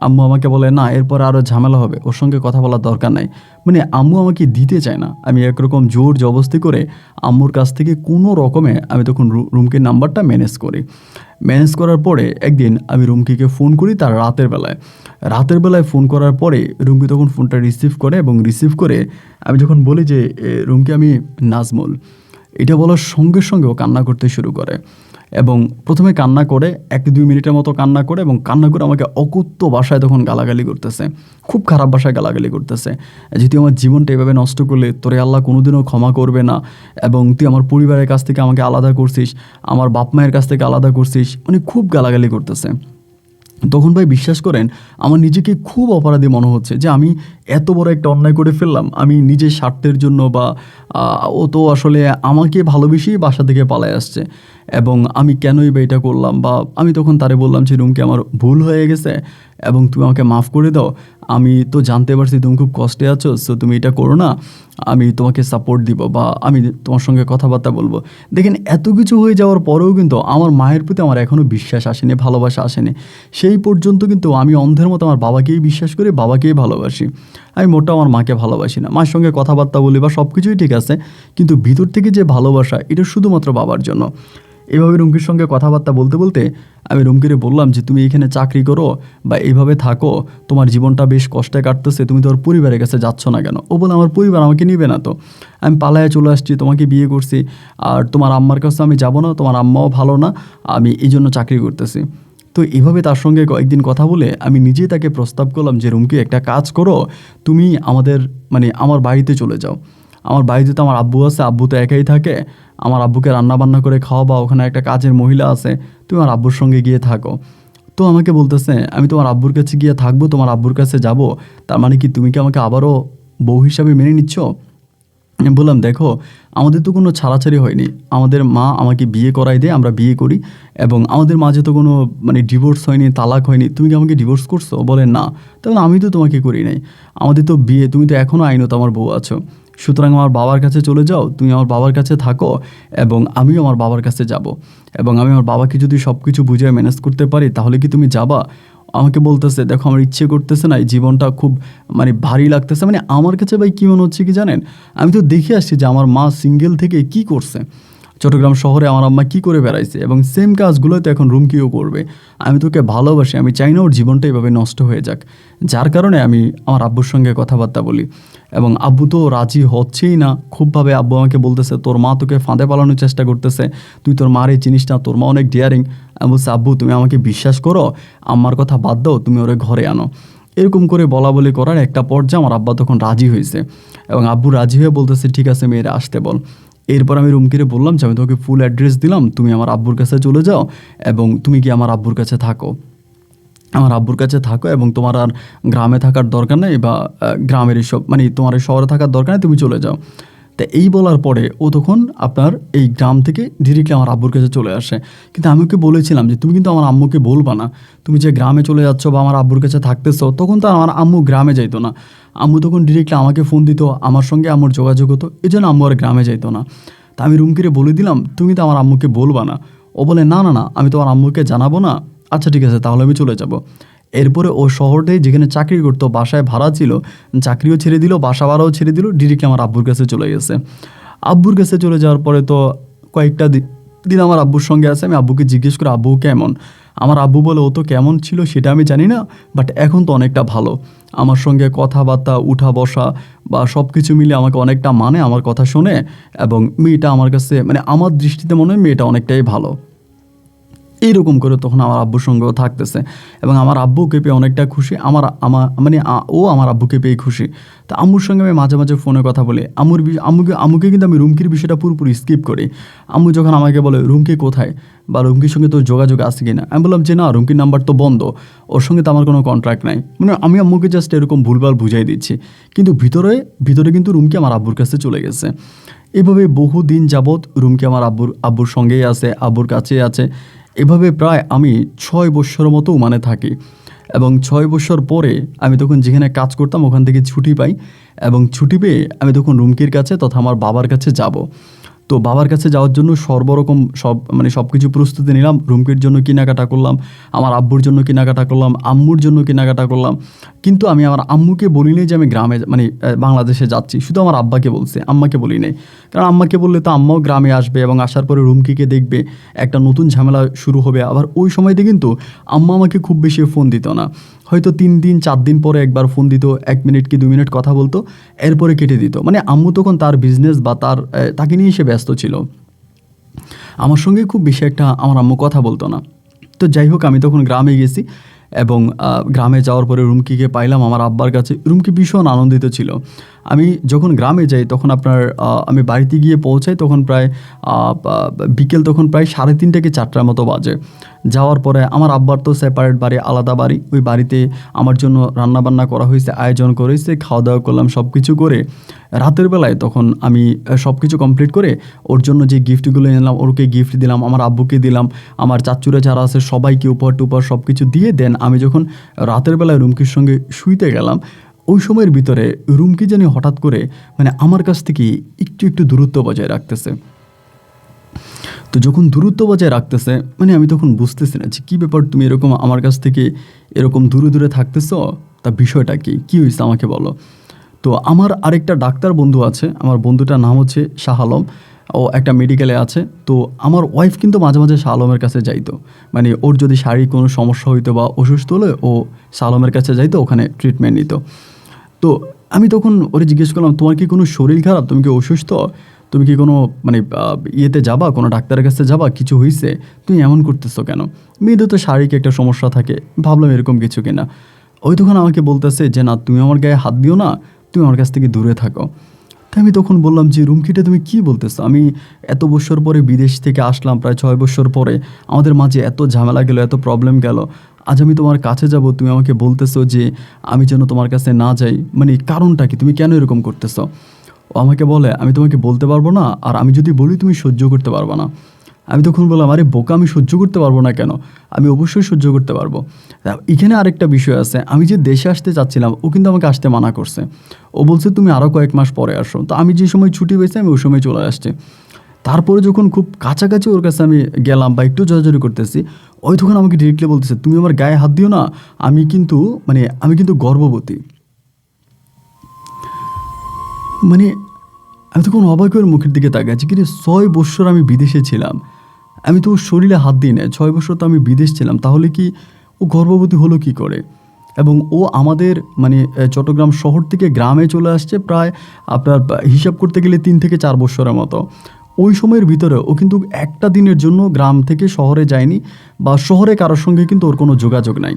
আম্মু আমাকে বলে না এরপর আরও ঝামেলা হবে, ওর সঙ্গে কথা বলার দরকার নাই। মানে আম্মু আমাকে দিতে চায় না, আমি একরকম জোর জবস্তি করে আম্মুর কাছ থেকে কোনো রকমে আমি তখন রুমকির নাম্বারটা ম্যানেজ করার পরে একদিন আমি রুমকিকে ফোন করি তার রাতের বেলায় ফোন করার পরে রুমকি তখন ফোনটা রিসিভ করে, এবং রিসিভ করে আমি যখন বলি যে রুমকি আমি নাজমুল, এটা বলার সঙ্গে সঙ্গে ও কান্না করতে শুরু করে। এবং প্রথমে কান্না করে 1-2 মিনিটের মতো কান্না করে, এবং কান্না করে আমাকে অকথ্য ভাষায় তখন গালাগালি করতেছে, খুব খারাপ ভাষায় গালাগালি করতেছে, যে তুই আমার জীবনটা এভাবে নষ্ট করলে তোরে আল্লাহ কোনোদিনও ক্ষমা করবে না, এবং তুই আমার পরিবারের কাছ থেকে আমাকে আলাদা করছিস, আমার বাপ মায়ের কাছ থেকে আলাদা করছিস, মানে খুব গালাগালি করতেছে। তখন ভাই বিশ্বাস করেন আমার নিজেকে খুব অপরাধী মনে হচ্ছে যে আমি এত বড় একটা অন্যায় করে ফেললাম, আমি নিজের স্বার্থের জন্য, বা ও তো আসলে আমাকে ভালোবেসেই বাসা থেকে পালায় আসছে, এবং আমি কেনই বা এটা করলাম। বা আমি তখন তারে বললাম যে রুমকি আমার ভুল হয়ে গেছে এবং তুমি আমাকে মাফ করে দাও, আমি তো জানতে পারছি তুমি খুব কষ্টে আছো, সো তুমি এটা করো না, আমি তোমাকে সাপোর্ট দিব, বা আমি তোমার সঙ্গে কথাবার্তা বলবো। দেখেন এত কিছু হয়ে যাওয়ার পরেও কিন্তু আমার মায়ের প্রতি আমার এখনও বিশ্বাস আসেনি, ভালোবাসা আসেনি। সেই পর্যন্ত কিন্তু আমি অন্ধের মতো আমার বাবাকেই বিশ্বাস করি, বাবাকেই ভালোবাসি, আমি মোটেও আমার মাকে ভালোবাসি না। মায়ের সঙ্গে কথাবার্তা বলি বা সব কিছুই ঠিক আছে, কিন্তু ভিতর থেকে যে ভালোবাসা এটা শুধুমাত্র বাবার জন্য। এভাবে রুমকির সঙ্গে কথাবার্তা বলতে বলতে আমি রুমকিরে বললাম যে তুমি এখানে চাকরি করো বা এইভাবে থাকো, তোমার জীবনটা বেশ কষ্টে কাটতেছে, তুমি তোমার পরিবারের কাছে যাচ্ছ না কেন? ও বলে আমার পরিবার আমাকে নিবে না তো, আমি পালায়ে চলে আসছি, তোমাকে বিয়ে করছি, আর তোমার আম্মার কাছে আমি যাব না, তোমার আম্মাও ভালো না, আমি এই জন্য চাকরি করতেছি। তো এভাবে তার সঙ্গে কয়েকদিন কথা বলে আমি নিজেই তাকে প্রস্তাব করলাম যে রুমকি একটা কাজ করো, তুমি আমাদের মানে আমার বাড়িতে চলে যাও। আমার বাড়িতে তো আমার আব্বু আছে, আব্বু তো একাই থাকে, আমার আব্বুকে রান্না বান্না করে খাওয়াবা, ওখানে একটা কাজের মহিলা আছে, তুমি আমার আব্বুর সঙ্গে গিয়ে থাকো। তো আমাকে বলতেছে আমি তোমার আব্বুর কাছে গিয়ে থাকবো, তোমার আব্বুর কাছে যাব, তার মানে কি তুমি কি আমাকে আবারও বউ হিসাবে মেনে নিচ্ছ? আমি বললাম দেখো, আমাদের তো কোনো ছাড়াছাড়ি হয়নি, আমাদের মা আমাকে বিয়ে করাই দেয়, আমরা বিয়ে করি, এবং আমাদের মাঝে তো কোনো মানে ডিভোর্স হয়নি, তালাক হয়নি, তুমি কি আমাকে ডিভোর্স করছো? বলে না। তখন আমি তো তোমাকে করি নাই, আমাদের তো বিয়ে, তুমি তো এখনও আইনত আমার বউ আছো, সুতরাং আমার বাবার কাছে চলে যাও, তুমি আমার বাবার কাছে থাকো, এবং আমিও আমার বাবার কাছে যাব, এবং আমি আমার বাবাকে যদি সব কিছু বুঝে ম্যানেজ করতে পারি তাহলে কি তুমি যাবা? আমাকে বলতেছে দেখো আমার ইচ্ছে করতেছে না, এই জীবনটা খুব মানে ভারী লাগতেছে। মানে আমার কাছে ভাই কী মনে হচ্ছে কি জানেন, আমি তো দেখে আসছি যে আমার মা সিঙ্গেল থেকে কি করছে, চট্টগ্রাম শহরে আমার আম্মা কী করে বেড়াইছে, এবং সেম কাজগুলো তো এখন রুমকিও করবে। আমি তোকে ভালোবাসি, আমি চাই না ওর জীবনটা এভাবে নষ্ট হয়ে যাক, যার কারণে আমি আমার আব্বুর সঙ্গে কথাবার্তা বলি, এবং আব্বু তো রাজি হচ্ছেই না খুবভাবে। আব্বু আমাকে বলতেছে তোর মা তোকে ফাঁদে পালানোর চেষ্টা করতেছে, তুই তোর মার এই জিনিস না, তোর মা অনেক ডিয়ারিং। আমি বলছি আব্বু তুমি আমাকে বিশ্বাস করো, আম্মার কথা বাদ দাও, তুমি ওরে ঘরে আনো। এরকম করে বলা বলি করার একটা পর্যায়ে আমার আব্বা তখন রাজি হয়েছে, এবং আব্বু রাজি হয়ে বলতেছে ঠিক আছে মেয়েরা আসতে বল। এরপর আমি রুমকিরে বললাম যে আমি তোমাকে ফুল অ্যাড্রেস দিলাম, তুমি আমার আব্বুর কাছে চলে যাও, এবং তুমি কি আমার আব্বুর কাছে থাকো, আমার আব্বুর কাছে থাকো, এবং তোমার আর গ্রামে থাকার দরকার নেই, বা গ্রামের এসব মানে তোমার এই শহরে থাকার দরকার নেই, তুমি চলে যাও। তা এই বলার পরে ও তখন আপনার এই গ্রাম থেকে ডিরেক্টলি আমার আব্বুর কাছে চলে আসে। কিন্তু আমি ওকে বলেছিলাম যে তুমি কিন্তু আমার আম্মুকে বলবা না, তুমি যে গ্রামে চলে যাচ্ছ বা আমার আব্বুর কাছে থাকতেছো। তখন তো আমার আম্মু গ্রামে যাইতো না, আম্মু তখন ডিরেক্টলি আমাকে ফোন দিত, আমার সঙ্গে আম্মুর যোগাযোগ হতো, এই জন্য আম্মু আর গ্রামে যাইতো না। তা আমি রুমকিরে বলে দিলাম তুমি তো আমার আম্মুকে বলবা না। ও বলে না না না, আমি তো আমার আম্মুকে জানাবো না। আচ্ছা ঠিক আছে, তাহলে আমি চলে যাব। এরপরে ও শহরটাই যেখানে চাকরি করতো, বাসায় ভাড়া ছিল, চাকরিও ছেড়ে দিল, বাসা ভাড়াও ছেড়ে দিল, ডিরেক্টলি আমার আব্বুর কাছে চলে গেছে। আব্বুর কাছে চলে যাওয়ার পরে তো কয়েকটা দিন আমার আব্বুর সঙ্গে আছে। আমি আব্বুকে জিজ্ঞেস করি আব্বু কেমন, আমার আব্বু বলে ও তো কেমন ছিল সেটা আমি জানি না, বাট এখন তো অনেকটা ভালো, আমার সঙ্গে কথাবার্তা উঠা বসা বা সব কিছু মিলে আমাকে অনেকটা মানে, আমার কথা শোনে, এবং মেয়েটা আমার কাছে মানে আমার দৃষ্টিতে মনে হয় মেয়েটা অনেকটাই ভালো। এইরকম করে তখন আমার আব্বুর সঙ্গেও থাকতেছে, এবং আমার আব্বুকে পেয়ে অনেকটা খুশি, আমার আমার মানে ও আমার আব্বুকে পেয়ে খুশি। তা আম্মুর সঙ্গে আমি মাঝে মাঝে ফোনে কথা বলি, আম্মুকে কিন্তু আমি রুমকির বিষয়টা পুরোপুরি স্কিপ করি। আম্মু যখন আমাকে বলে রুমকি কোথায় বা রুমকির সঙ্গে তোর যোগাযোগ আছে কি না, আমি বললাম যে না, রুমকির নাম্বার তো বন্ধ, ওর সঙ্গে তো আমার কোনো কন্ট্রাক্ট নাই। মানে আমি আম্মুকে জাস্ট এরকম ভুলভাল বুঝাই দিচ্ছি, কিন্তু ভিতরে ভিতরে কিন্তু রুমকি আমার আব্বুর কাছে চলে গেছে। এভাবে বহু দিন যাবৎ রুমকি আমার আব্বুর সঙ্গেই আছে, আব্বুর কাছেই আছে। এভাবে প্রায় আমি 6 বছর মতো ওমানে থাকি, এবং 6 বছর পরে আমি তখন যেখানে কাজ করতাম ওখান থেকে ছুটি পাই, এবং ছুটি পেয়ে আমি তখন রুমকির কাছে তথা আমার বাবার কাছে যাব। তো বাবার কাছে যাওয়ার জন্য সর্বরকম সব কিছু প্রস্তুতি নিলাম, রুমকির জন্য কেনাকাটা করলাম, আমার আব্বুর জন্য কেনাকাটা করলাম, আম্মুর জন্য কেনাকাটা করলাম। কিন্তু আমি আমার আম্মুকে বলি নাই যে আমি গ্রামে বাংলাদেশে যাচ্ছি, শুধু আমার আব্বাকে বলছে, আম্মাকে বলি নাই। কারণ আম্মাকে বললে তো আম্মাও গ্রামে আসবে, এবং আসার পরে রুমকিকে দেখবে, একটা নতুন ঝামেলা শুরু হবে। আবার ওই সময়তে কিন্তু আম্মা আমাকে খুব বেশি ফোন দিত না, হয়তো 3 দিন 4 দিন পরে একবার ফোন দিত, 1 মিনিট কি 2 মিনিট কথা বলতো, এরপরে কেটে দিত। মানে আম্মু তখন তার বিজনেস বা তাকে নিয়ে সে ব্যস্ত ছিল, আমার সঙ্গে খুব বেশি একটা আমার আম্মু কথা বলতো না। তো যাই হোক, আমি তখন গ্রামে গেছি, এবং গ্রামে যাওয়ার পরে রুমকিকে পাইলাম আমার আব্বার কাছে। রুমকি ভীষণ আনন্দিত ছিল। আমি যখন গ্রামে যাই তখন আমি বাড়িতে গিয়ে পৌঁছাই তখন প্রায় বিকেল, তখন প্রায় 3:30 কি 4টার মতো বাজে। যাওয়ার পরে আমার আব্বার তো সেপারেট বাড়ি, আলাদা বাড়ি, ওই বাড়িতে আমার জন্য রান্নাবান্না করা হয়েছে, আয়োজন করেছে, খাওয়া দাওয়া করলাম, সব কিছু করে রাতের বেলায় তখন আমি সব কিছু কমপ্লিট করে ওর জন্য যে গিফটগুলো নিলাম, ওরকে গিফট দিলাম, আমার আব্বুকে দিলাম, আমার চাচুরা যারা আছে সবাইকে উপহার টুপহার সব কিছু দিয়ে দেন আমি যখন রাতের বেলায় রুমকির সঙ্গে শুইতে গেলাম, ওই সময়ের ভিতরে রুমকি জানি হঠাৎ করে আমার কাছ থেকে একটু একটু দূরত্ব বজায় রাখতেছে। তো যখন দূরত্ব বজায় রাখতেছে আমি তখন বুঝতেছি না যে কী ব্যাপার, তুমি এরকম আমার কাছ থেকে এরকম দূরে দূরে থাকতেছ, তা বিষয়টা কী হয়েছে আমাকে বলো। তো আমার আরেকটা ডাক্তার বন্ধু আছে, আমার বন্ধুটার নাম হচ্ছে শাহ আলম। ও একটা মেডিকেলে আছে। তো আমার ওয়াইফ কিন্তু মাঝে মাঝে শাহ আলমের কাছে যাইতো, মানে ওর যদি শারীরিক কোনো সমস্যা হইতো বা অসুস্থ হলে ও শাহ আলমের কাছে যাইতো, ওখানে ট্রিটমেন্ট নিত। তো আমি তখন ওরে জিজ্ঞেস করলাম, তোমার কি কোনো শরীর খারাপ, তুমি কি অসুস্থ, তুমি কি কোনো মানে ইয়েতে যাবা, কোনো ডাক্তারের কাছে যাবা, কিছু হয়েছে, তুমি এমন করতেছো কেন? মেয়েদের তো শারীরিক একটা সমস্যা থাকে, ভাবলাম এরকম কিছু কিনা। ওই তখন আমাকে বলতেছে যে না, তুমি আমার গায়ে হাত দিও না, তুমি আমার কাছ থেকে দূরে থাকো। তাই আমি তখন বললাম যে রুমকিটা তুমি কি বলতেছো, আমি এত বছর পরে বিদেশ থেকে আসলাম, প্রায় 6 বছর পরে আমাদের মাঝে এত ঝামেলা গেল, এত প্রবলেম গেল, আজ আমি তোমার কাছে যাব, তুমি আমাকে বলতেছো যে আমি যেন তোমার কাছে না যাই, মানে কারণটা কি, তুমি কেন এরকম করতেছো? ও আমাকে বলে আমি তোমাকে বলতে পারবো না, আর আমি যদি বলি তুমি সহ্য করতে পারবে না। আমি তখন বললাম, আরে বোকা, আমি সহ্য করতে পারবো না কেন, আমি অবশ্যই সহ্য করতে পারবো। এখানে আরেকটা বিষয় আছে, আমি যে দেশে আসতে চাচ্ছিলাম ও কিন্তু আমাকে আসতে মানা করছে। ও বলছে তুমি আরও কয়েক মাস পরে আসো। তো আমি যে সময় ছুটি পেয়েছি আমি ওই সময় চলে আসছি। তারপরে যখন খুব কাছাকাছি ওর কাছে আমি গেলাম বা একটু জোরাজোরি করতেছি, ওই তখন আমাকে ডিরেক্টলি বলতেছে তুমি আমার গায়ে হাত দিও না, আমি কিন্তু গর্ভবতী। মানে আমি তখন অবাক হয়ে ওর মুখের দিকে তাকাচ্ছি, কিন্তু 6 বছর আমি বিদেশে ছিলাম, আমি তো ওর শরীরে হাত দিই না, 6 বছর তো আমি বিদেশ ছিলাম, তাহলে কি ও গর্ভবতী হলো কি করে? এবং ও আমাদের মানে চট্টগ্রাম শহর থেকে গ্রামে চলে আসছে প্রায় আপনার হিসাব করতে গেলে 3 থেকে 4 বছরের মতো। ওই সময়ের ভিতরে ও কিন্তু একটা দিনের জন্য গ্রাম থেকে শহরে যায়নি, বা শহরে কারোর সঙ্গে কিন্তু ওর কোনো যোগাযোগ নাই।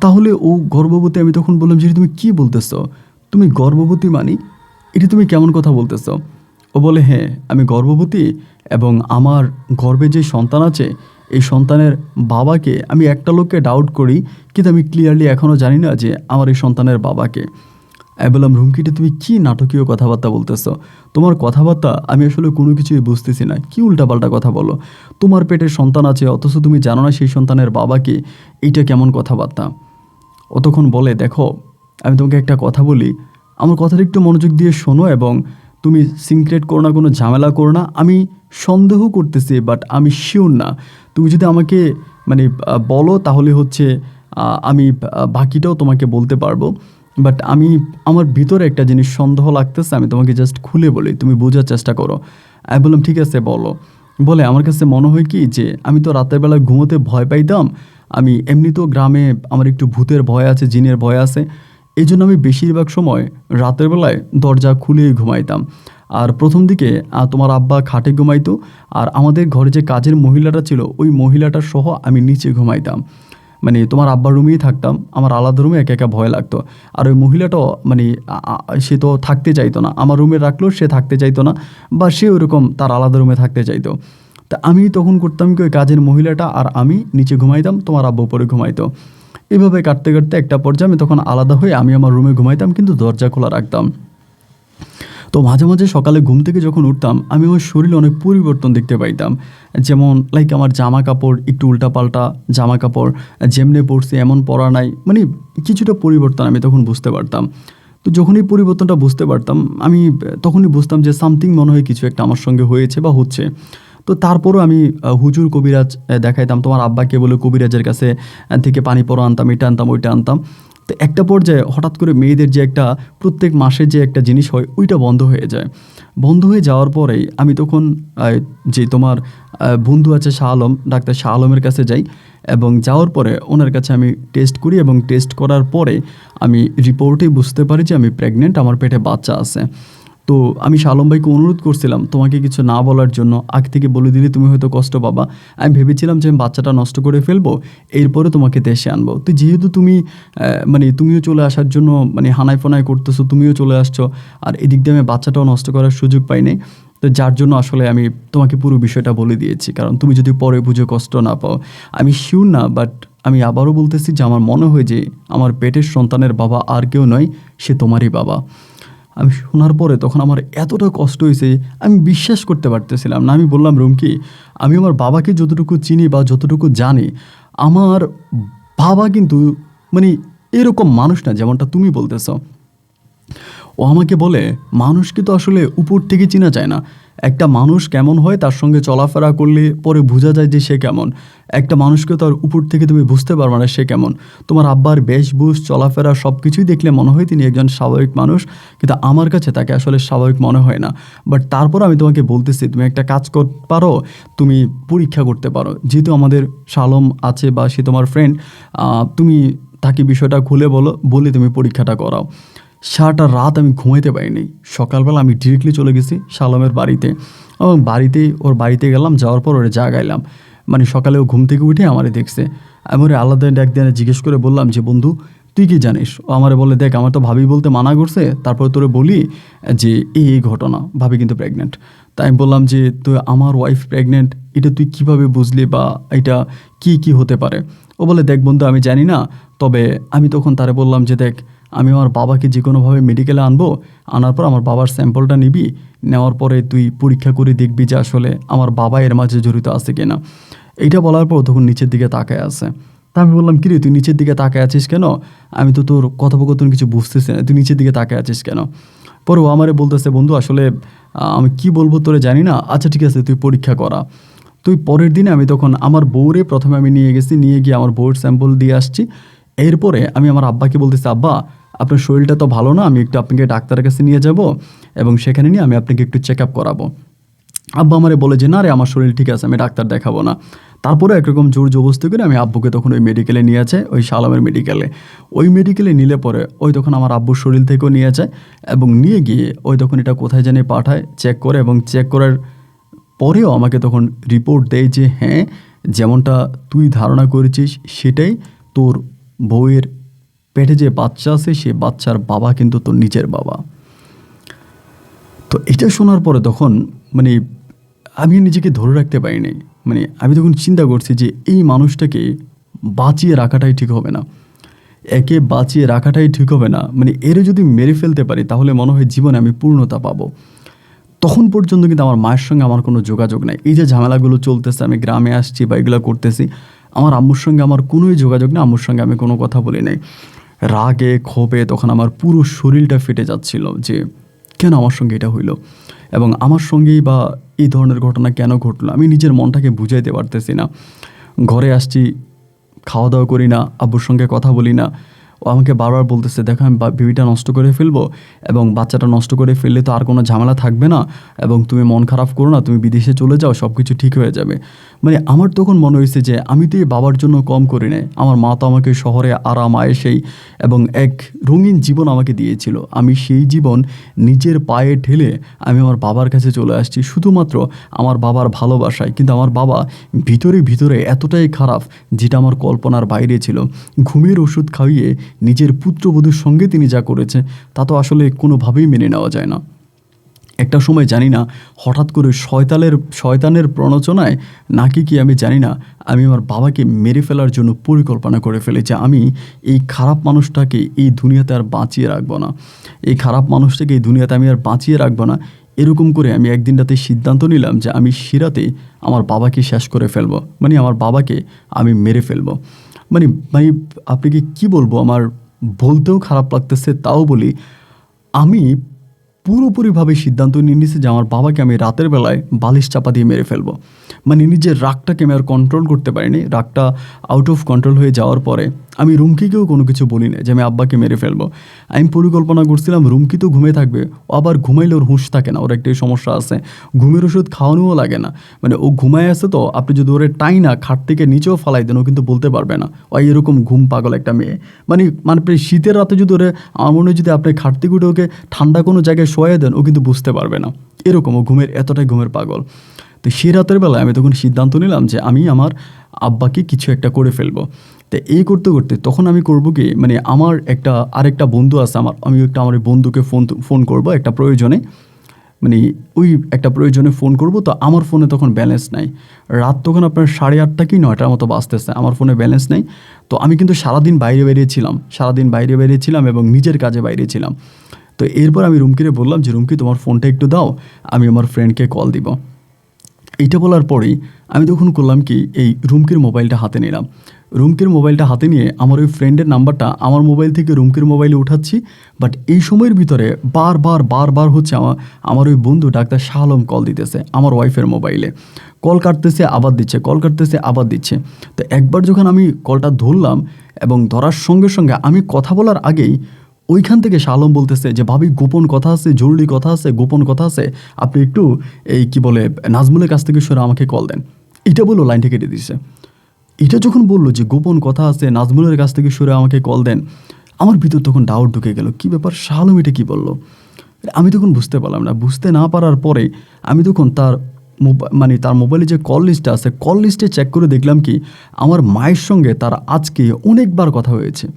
তাহলে ও গর্ভবতী। আমি তখন বললাম যে তুমি কি বলতেছো, তুমি গর্ভবতী মানে এটি তুমি কেমন কথা বলতেছো? ও বলে হ্যাঁ আমি গর্ভবতী, এবং আমার গর্ভে যে সন্তান আছে এই সন্তানের বাবাকে আমি একটা লোককে ডাউট করি, কিন্তু আমি ক্লিয়ারলি এখনও জানি না যে আমার এই সন্তানের বাবাকে। আমি বললাম রুমকিটা তুমি কি নাটকীয় কথাবার্তা বলতেছো, তোমার কথাবার্তা আমি আসলে কোনো কিছুই বুঝতেছি না, কি উল্টাপাল্টা কথা বলো, তোমার পেটে সন্তান আছে অথচ তুমি জানো না সেই সন্তানের বাবাকে, এইটা কেমন কথাবার্তা? ও তখন বলে দেখো, আমি তোমাকে একটা কথা বলি, আমার কথাটা একটু মনোযোগ দিয়ে শোনো, এবং তুমি সিনক্রেট করো না, কোনো ঝামেলা করো না, আমি সন্দেহ করতেছি বাট আমি শিওর না, তুমি যদি আমাকে মানে বলো তাহলে হচ্ছে আমি বাকিটাও তোমাকে বলতে পারবো। বাট আমার ভিতরে একটা জিনিস সন্দেহ লাগতেছে, আমি তোমাকে জাস্ট খুলে বলি, তুমি বোঝার চেষ্টা করো। আমি বললাম ঠিক আছে বলো। বলে আমার কাছে মনে হয় কি যে আমি তো রাতের বেলা ঘুমোতে ভয় পাইতাম, আমি এমনিতেও গ্রামে আমার একটু ভূতের ভয় আছে, জিনের ভয় আছে, এই জন্য আমি বেশিরভাগ সময় রাতের বেলায় দরজা খুলেই ঘুমাইতাম। আর প্রথম দিকে তোমার আব্বা খাটে ঘুমাইতো, আর আমাদের ঘরে যে কাজের মহিলাটা ছিল ওই মহিলাটা সহ আমি নিচে ঘুমাইতাম, মানে তোমার আব্বার রুমেই থাকতাম, আমার আলাদা রুমে একা একা ভয় লাগতো। আর ওই মহিলাটাও মানে সে তো থাকতে চাইতো না, আমার রুমে রাখলেও সে থাকতে চাইতো না, বা সে ওইরকম তার আলাদা রুমে থাকতে চাইতো। তা আমি তখন করতাম কি, ওই কাজের মহিলাটা আর আমি নিচে ঘুমাইতাম, তোমার আব্বু উপরে ঘুমাইতো। এভাবে কাটতে কাটতে একটা পর্যায়ে আমি তখন আলাদা হয়ে আমি আমার রুমে ঘুমাইতাম, কিন্তু দরজা খোলা রাখতাম। তো মাঝে মাঝে সকালে ঘুম থেকে যখন উঠতাম আমি আমার শরীরে অনেক পরিবর্তন দেখতে পাইতাম, যেমন লাইক আমার জামা কাপড় একটু উল্টাপাল্টা, জামা কাপড় যেমনি পরছি এমন পরা নাই, মানে কিছুটা পরিবর্তন আমি তখন বুঝতে পারতাম। তো যখন এই পরিবর্তনটা বুঝতে পারতাম আমি তখনই বুঝতাম যে সামথিং মনে হয় কিছু একটা আমার সঙ্গে হয়েছে বা হচ্ছে। তো তারপরও আমি হুজুর কবিরাজ দেখাইতাম, তোমার আব্বাকে বলে কবিরাজের কাছে থেকে পানি পড়া আনতাম, এটা আনতাম ওইটা আনতাম। তো একটা পর্যায়ে হঠাৎ করে মেয়েদের যে একটা প্রত্যেক মাসে যে একটা জিনিস হয় ওইটা বন্ধ হয়ে যায়। বন্ধ হয়ে যাওয়ার পরেই আমি তখন যে তোমার বন্ধু আছে শাহ আলম, ডাক্তার শাহ আলমের কাছে যাই, এবং যাওয়ার পরে ওনার কাছে আমি টেস্ট করি, এবং টেস্ট করার পরে আমি রিপোর্টেই বুঝতে পারি যে আমি প্রেগনেন্ট, আমার পেটে বাচ্চা আছে। তো আমি শাহ আলম ভাইকে অনুরোধ করছিলাম তোমাকে কিছু না বলার জন্য, আগ থেকে বলে দিলে তুমি হয়তো কষ্ট পাবা, আমি ভেবেছিলাম যে আমি বাচ্চাটা নষ্ট করে ফেলবো, এরপরে তোমাকে দেশে আনবো। তো যেহেতু তুমি মানে তুমিও চলে আসার জন্য মানে হানায় ফোনায় করতেছো, তুমিও চলে আসছো, আর এদিক দিয়ে আমি বাচ্চাটাও নষ্ট করার সুযোগ পাই নাই, তো যার জন্য আসলে আমি তোমাকে পুরো বিষয়টা বলে দিয়েছি, কারণ তুমি যদি পরে বুঝে কষ্ট না পাও। আমি শিওর না, বাট আমি আবারও বলতেছি যে আমার মনে হয় যে আমার পেটের সন্তানের বাবা আর কেউ নয়, সে তোমারই বাবা। আমি শোনার পরে তখন আমার এতটা কষ্ট হয়েছে, আমি বিশ্বাস করতে পারতেছিলাম না। আমি বললাম রুমকি, আমি আমার বাবাকে যতটুকু চিনি বা যতটুকু জানি, আমার বাবা কিন্তু মানে এরকম মানুষ না যেমনটা তুমি বলতেছ। ও আমাকে বলে মানুষকে তো আসলে উপর থেকে চেনা যায় না, একটা মানুষ কেমন হয় তার সঙ্গে চলাফেরা করলে পরে বোঝা যায় যে সে কেমন। একটা মানুষকে তো আর উপর থেকে তুমি বুঝতে পারবে না সে কেমন। তোমার আব্বার বেশভূষ চলাফেরা সব কিছুই দেখলে মনে হয় তিনি একজন স্বাভাবিক মানুষ, কিন্তু আমার কাছে তাকে আসলে স্বাভাবিক মনে হয় না। বাট তারপর আমি তোমাকে বলতেছি তুমি একটা কাজ করতে পারো, তুমি পরীক্ষা করতে পারো, যেহেতু আমাদের শালম আছে বা সে তোমার ফ্রেন্ড, তুমি তাকে বিষয়টা খুলে বলে তুমি পরীক্ষাটা করাও। সারাটা রাত আমি ঘুমাইতে পারিনি। সকালবেলা আমি ডিরেক্টলি চলে গেছি শালমের বাড়িতে, এবং ওর বাড়িতে গেলাম, যাওয়ার পর ওরে জাগাইলাম। মানে সকালে ও ঘুম থেকে উঠে আমারে দেখছে। আমি ওরে আলাদা একদিন জিজ্ঞেস করে বললাম যে বন্ধু তুই কি জানিস? ও আমারে বলে দেখ আমার তো ভাবি বলতে মানা করছে, তারপর তোরে বলি যে এই ঘটনা, ভাবি কিন্তু প্রেগনেন্ট। তাই আমি বললাম যে তুই আমার ওয়াইফ প্রেগনেন্ট, এটা তুই কিভাবে বুঝলি বা এটা কি হতে পারে? ও বলে দেখ বন্ধু আমি জানি না, তবে আমি তখন তারে বললাম যে দেখ আমি আমার বাবাকে যে কোনোভাবে মেডিকেলে আনবো, আনার পর আমার বাবার স্যাম্পলটা নিবি, নেওয়ার পরে তুই পরীক্ষা করে দেখবি যে আসলে আমার বাবা এর মাঝে জড়িত আছে কিনা। এইটা বলার পর তখন নিচের দিকে তাকায় আছে। তা আমি বললাম কিরে তুই নিচের দিকে তাকায় আছিস কেন? আমি তো তোর কথোপকথন কিছু বুঝতেছি না, তুই নিচের দিকে তাকায় আছিস কেন? পরে ও আমারে বলতেছে বন্ধু আসলে আমি কি বলবো তোরে জানি না, আচ্ছা ঠিক আছে তুই পরীক্ষা করা। তুই পরের দিনে আমি তখন আমার বউরে প্রথমে আমি নিয়ে গেছি, নিয়ে গিয়ে আমার বউয়ের স্যাম্পল দিয়ে আসছি। এরপরে আমি আমার আব্বাকে বলতেছি আব্বা আপনার শরীরটা তো ভালো না, আমি একটু আপনাকে ডাক্তারের কাছে নিয়ে যাব এবং সেখানে নিয়ে আমি আপনাকে একটু চেক আপ করাবো। আব্বা আমারে বলে যে না রে আমার শরীর ঠিক আছে, আমি ডাক্তার দেখাবো না। তারপরে একরকম জোর জবরদস্তি করে আমি আব্বুকে তখন ওই মেডিকেলে নিয়ে যায়, ওই শালমের মেডিকেলে। ওই মেডিকেলে নিলে পরে ওই তখন আমার আব্বুর শরীর থেকেও নিয়ে যায় এবং নিয়ে গিয়ে ওই তখন এটা কোথায় জানি পাঠায় চেক করে, এবং চেক করার পরেও আমাকে তখন রিপোর্ট দেয় যে হ্যাঁ যেমনটা তুই ধারণা করেছিস সেটাই, তোর বউয়ের পেটে যে বাচ্চা আছে সে বাচ্চার বাবা কিন্তু তোর নিজের বাবা। তো এটা শোনার পরে তখন মানে আমি নিজেকে ধরে রাখতে পারিনি। মানে আমি তখন চিন্তা করছি যে এই মানুষটাকে বাঁচিয়ে রাখাটাই ঠিক হবে না, একে বাঁচিয়ে রাখাটাই ঠিক হবে না। মানে এর যদি মেরে ফেলতে পারি তাহলে মনে হয় জীবনে আমি পূর্ণতা পাবো। তখন পর্যন্ত কিন্তু আমার মায়ের সঙ্গে আমার কোনো যোগাযোগ নাই। এই যে ঝামেলাগুলো চলতেছে, আমি গ্রামে আসছি বা এগুলো করতেছি, আমার আম্মুর সঙ্গে আমার কোনোই যোগাযোগ নেই, আম্মুর সঙ্গে আমি কোনো কথা বলি নাই। রাগে ক্ষোভে তখন আমার পুরো শরীরটা ফেটে যাচ্ছিল যে কেন আমার সঙ্গে এটা হইলো, এবং আমার সঙ্গেই বা এই ধরনের ঘটনা কেন ঘটলো, আমি নিজের মনটাকে বুঝাইতে পারতেছি না। ঘরে আসছি, খাওয়া দাওয়া করি না, আব্বুর সঙ্গে কথা বলি না। ও আমাকে বারবার বলতেছে দেখো আমি বেবিটা নষ্ট করে ফেলবো, এবং বাচ্চাটা নষ্ট করে ফেললে তো আর কোনো ঝামেলা থাকবে না, এবং তুমি মন খারাপ করো না, তুমি বিদেশে চলে যাও, সব কিছু ঠিক হয়ে যাবে। মানে আমার তখন মনে হয়েছে যে আমি তো এই বাবার জন্য কম করি নাই। আমার মা তো আমাকে শহরে আরাম আয়েসেই এবং এক রঙিন জীবন আমাকে দিয়েছিল। আমি সেই জীবন নিজের পায়ে ঠেলে আমি আমার বাবার কাছে চলে আসছি শুধুমাত্র আমার বাবার ভালোবাসায়। কিন্তু আমার বাবা ভিতরে ভিতরে এতটাই খারাপ যেটা আমার কল্পনার বাইরে ছিল। ঘুমের ওষুধ খাইয়ে নিজের পুত্রবধূর সঙ্গে তিনি যা করেছে তা তো আসলে কোনোভাবেই মেনে নেওয়া যায় না। একটা সময় জানি না হঠাৎ করে শয়তানের প্রণোচনায় নাকি কি আমি জানি না, আমি আমার বাবাকে মেরে ফেলার জন্য পরিকল্পনা করে ফেলেছি। আমি এই খারাপ মানুষটাকে এই দুনিয়াতে আর বাঁচিয়ে রাখবো না, এই খারাপ মানুষটাকে এই দুনিয়াতে আমি আর বাঁচিয়ে রাখবো না। এরকম করে আমি একদিন রাতে সিদ্ধান্ত নিলাম যে আমি সিরাতে আমার বাবাকে শেষ করে ফেলবো, মানে আমার বাবাকে আমি মেরে ফেলবো। মানে মানে আপনাকে কি বলবো, আমার বলতেও খারাপ লাগতেছে, তাও বলি আমি পুরোপুরিভাবে সিদ্ধান্ত নিয়ে নিয়েছি যে আমার বাবাকে আমি রাতের বেলায় বালিশ চাপা দিয়ে মেরে ফেলবো। মানে নিজের রাগটাকে আমি আর কন্ট্রোল করতে পারিনি। রাগটা আউট অফ কন্ট্রোল হয়ে যাওয়ার পরে আমি রুমকিকেও কোনো কিছু বলি না যে আমি আব্বাকে মেরে ফেলবো। আমি পরিকল্পনা করছিলাম রুমকি তো ঘুমিয়ে থাকবে, ও আবার ঘুমাইলে ওর হুঁশ থাকে না, ওর একটাই সমস্যা আছে, ঘুমের ওষুধ খাওয়ানোও লাগে না। মানে ও ঘুমায় আছে তো আপনি যদি ওরে টাই না খাট থেকে নিচেও ফালাই দেন ও কিন্তু বলতে পারবে না। ওই এরকম ঘুম পাগল একটা মেয়ে। মানে মানে শীতের রাতে যদি ওরে আমার মনে হয় যদি আপনি খাট থেকে উঠে ওকে ঠান্ডা কোনো জায়গায় শোয়াই দেন ও কিন্তু বুঝতে পারবে না, এরকম ও এতটাই ঘুমের পাগল। তো সে রাতের বেলায় আমি তখন সিদ্ধান্ত নিলাম যে আমি আমার আব্বাকে কিছু একটা করে ফেলবো। তো এই করতে করতে তখন আমি করব কি, মানে আমার আরেকটা বন্ধু আছে, আমি আমার ওই বন্ধুকে ফোন করব একটা প্রয়োজনে, মানে ওই একটা প্রয়োজনে ফোন করব। তো আমার ফোনে তখন ব্যালেন্স নাই, রাত তখন আপনার 8:30 কি 9টার মতো বাজতেছে, আমার ফোনে ব্যালেন্স নেই। তো আমি কিন্তু সারাদিন বাইরে বেরিয়েছিলাম এবং নিজের কাজে বাইরে ছিলাম। তো এরপর আমি রুমকিরে বললাম যে রুমকি তোমার ফোনটা একটু দাও, আমি আমার ফ্রেন্ডকে কল দিব। এইটা বলার পরেই আমি তখন করলাম কি, এই রুমকির মোবাইলটা হাতে নিলাম, রুমকির মোবাইলটা হাতে নিয়ে আমার ওই ফ্রেন্ডের নাম্বারটা আমার মোবাইল থেকে রুমকির মোবাইলে উঠাচ্ছি। বাট এই সময়ের ভিতরে বারবার হচ্ছে আমার ওই বন্ধু ডাক্তার শাহ আলম কল দিতেছে আমার ওয়াইফের মোবাইলে। কল কাটতেছে আবার দিচ্ছে, কল কাটতেছে আবার দিচ্ছে। তো একবার যখন আমি কলটা ধরলাম এবং ধরার সঙ্গে সঙ্গে আমি কথা বলার আগেই ওইখান থেকে শাহ আলম বলতেছে যে ভাবি গোপন কথা আছে, জরুরি কথা আছে, গোপন কথা আছে, আপনি একটু এই কি বলে নাজমুলের কাছ থেকে সরে আমাকে কল দেন। এটা বললো, লাইনটা কেটে দিছে। এটা যখন বললো যে গোপন কথা আছে, নাজমুলের কাছ থেকে সরে আমাকে কল দেন, আমার ভিতর তখন ডাউট ঢুকে গেল, কী ব্যাপার শাহ আলম এটা কী বললো। আমি তখন বুঝতে পারলাম না। বুঝতে না পারার পরে আমি তখন তার তার মোবাইলে যে কল লিস্টটা আছে, কল লিস্টে চেক করে দেখলাম কি আমার মায়ের সঙ্গে তার আজকে অনেকবার কথা হয়েছে।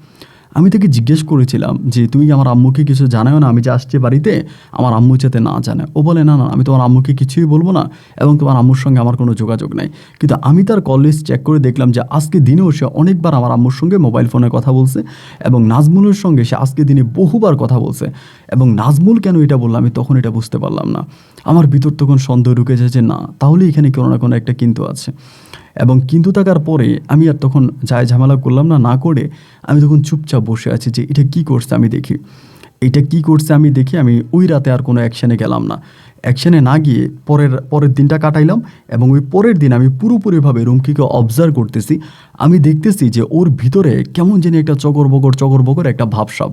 আমি তাকে জিজ্ঞেস করেছিলাম যে তুমি কি আমার আম্মুকে কিছু জানাও না, আমি যে আসছি বাড়িতে আমার আম্মু যাতে না জানে। ও বলে না আমি তোমার আম্মুকে কিছুই বলবো না এবং তোমার আম্মুর সঙ্গে আমার কোনো যোগাযোগ নাই। কিন্তু আমি তার কল লিস্ট চেক করে দেখলাম যে আজকে দিনেও সে অনেকবার আমার আম্মুর সঙ্গে মোবাইল ফোনে কথা বলছে এবং নাজমুলের সঙ্গে সে আজকে দিনে বহুবার কথা বলছে। এবং নাজমুল কেন এটা বললাম আমি তখন এটা বুঝতে পারলাম না। আমার ভিতর তখন সন্দেহ ঢুকে যায় যে না, তাহলে এখানে কোনো না কোনো একটা কিন্তু আছে। এবং কিন্তু থাকার পরে আমি আর তখন যায় ঝামেলা করলাম না করে আমি তখন চুপচাপ বসে আছি যে এটা কি করছে আমি দেখি, এটা কি করছে আমি দেখি। আমি ওই রাতে আর কোনো অ্যাকশানে গেলাম না। অ্যাকশানে না গিয়ে পরের দিনটা কাটাইলাম এবং ওই পরের দিন আমি পুরোপুরিভাবে রুমকিকে অবজার্ভ করতেছি। আমি দেখতেছি যে ওর ভিতরে কেমন জানি একটা চকর একটা ভাবসাব।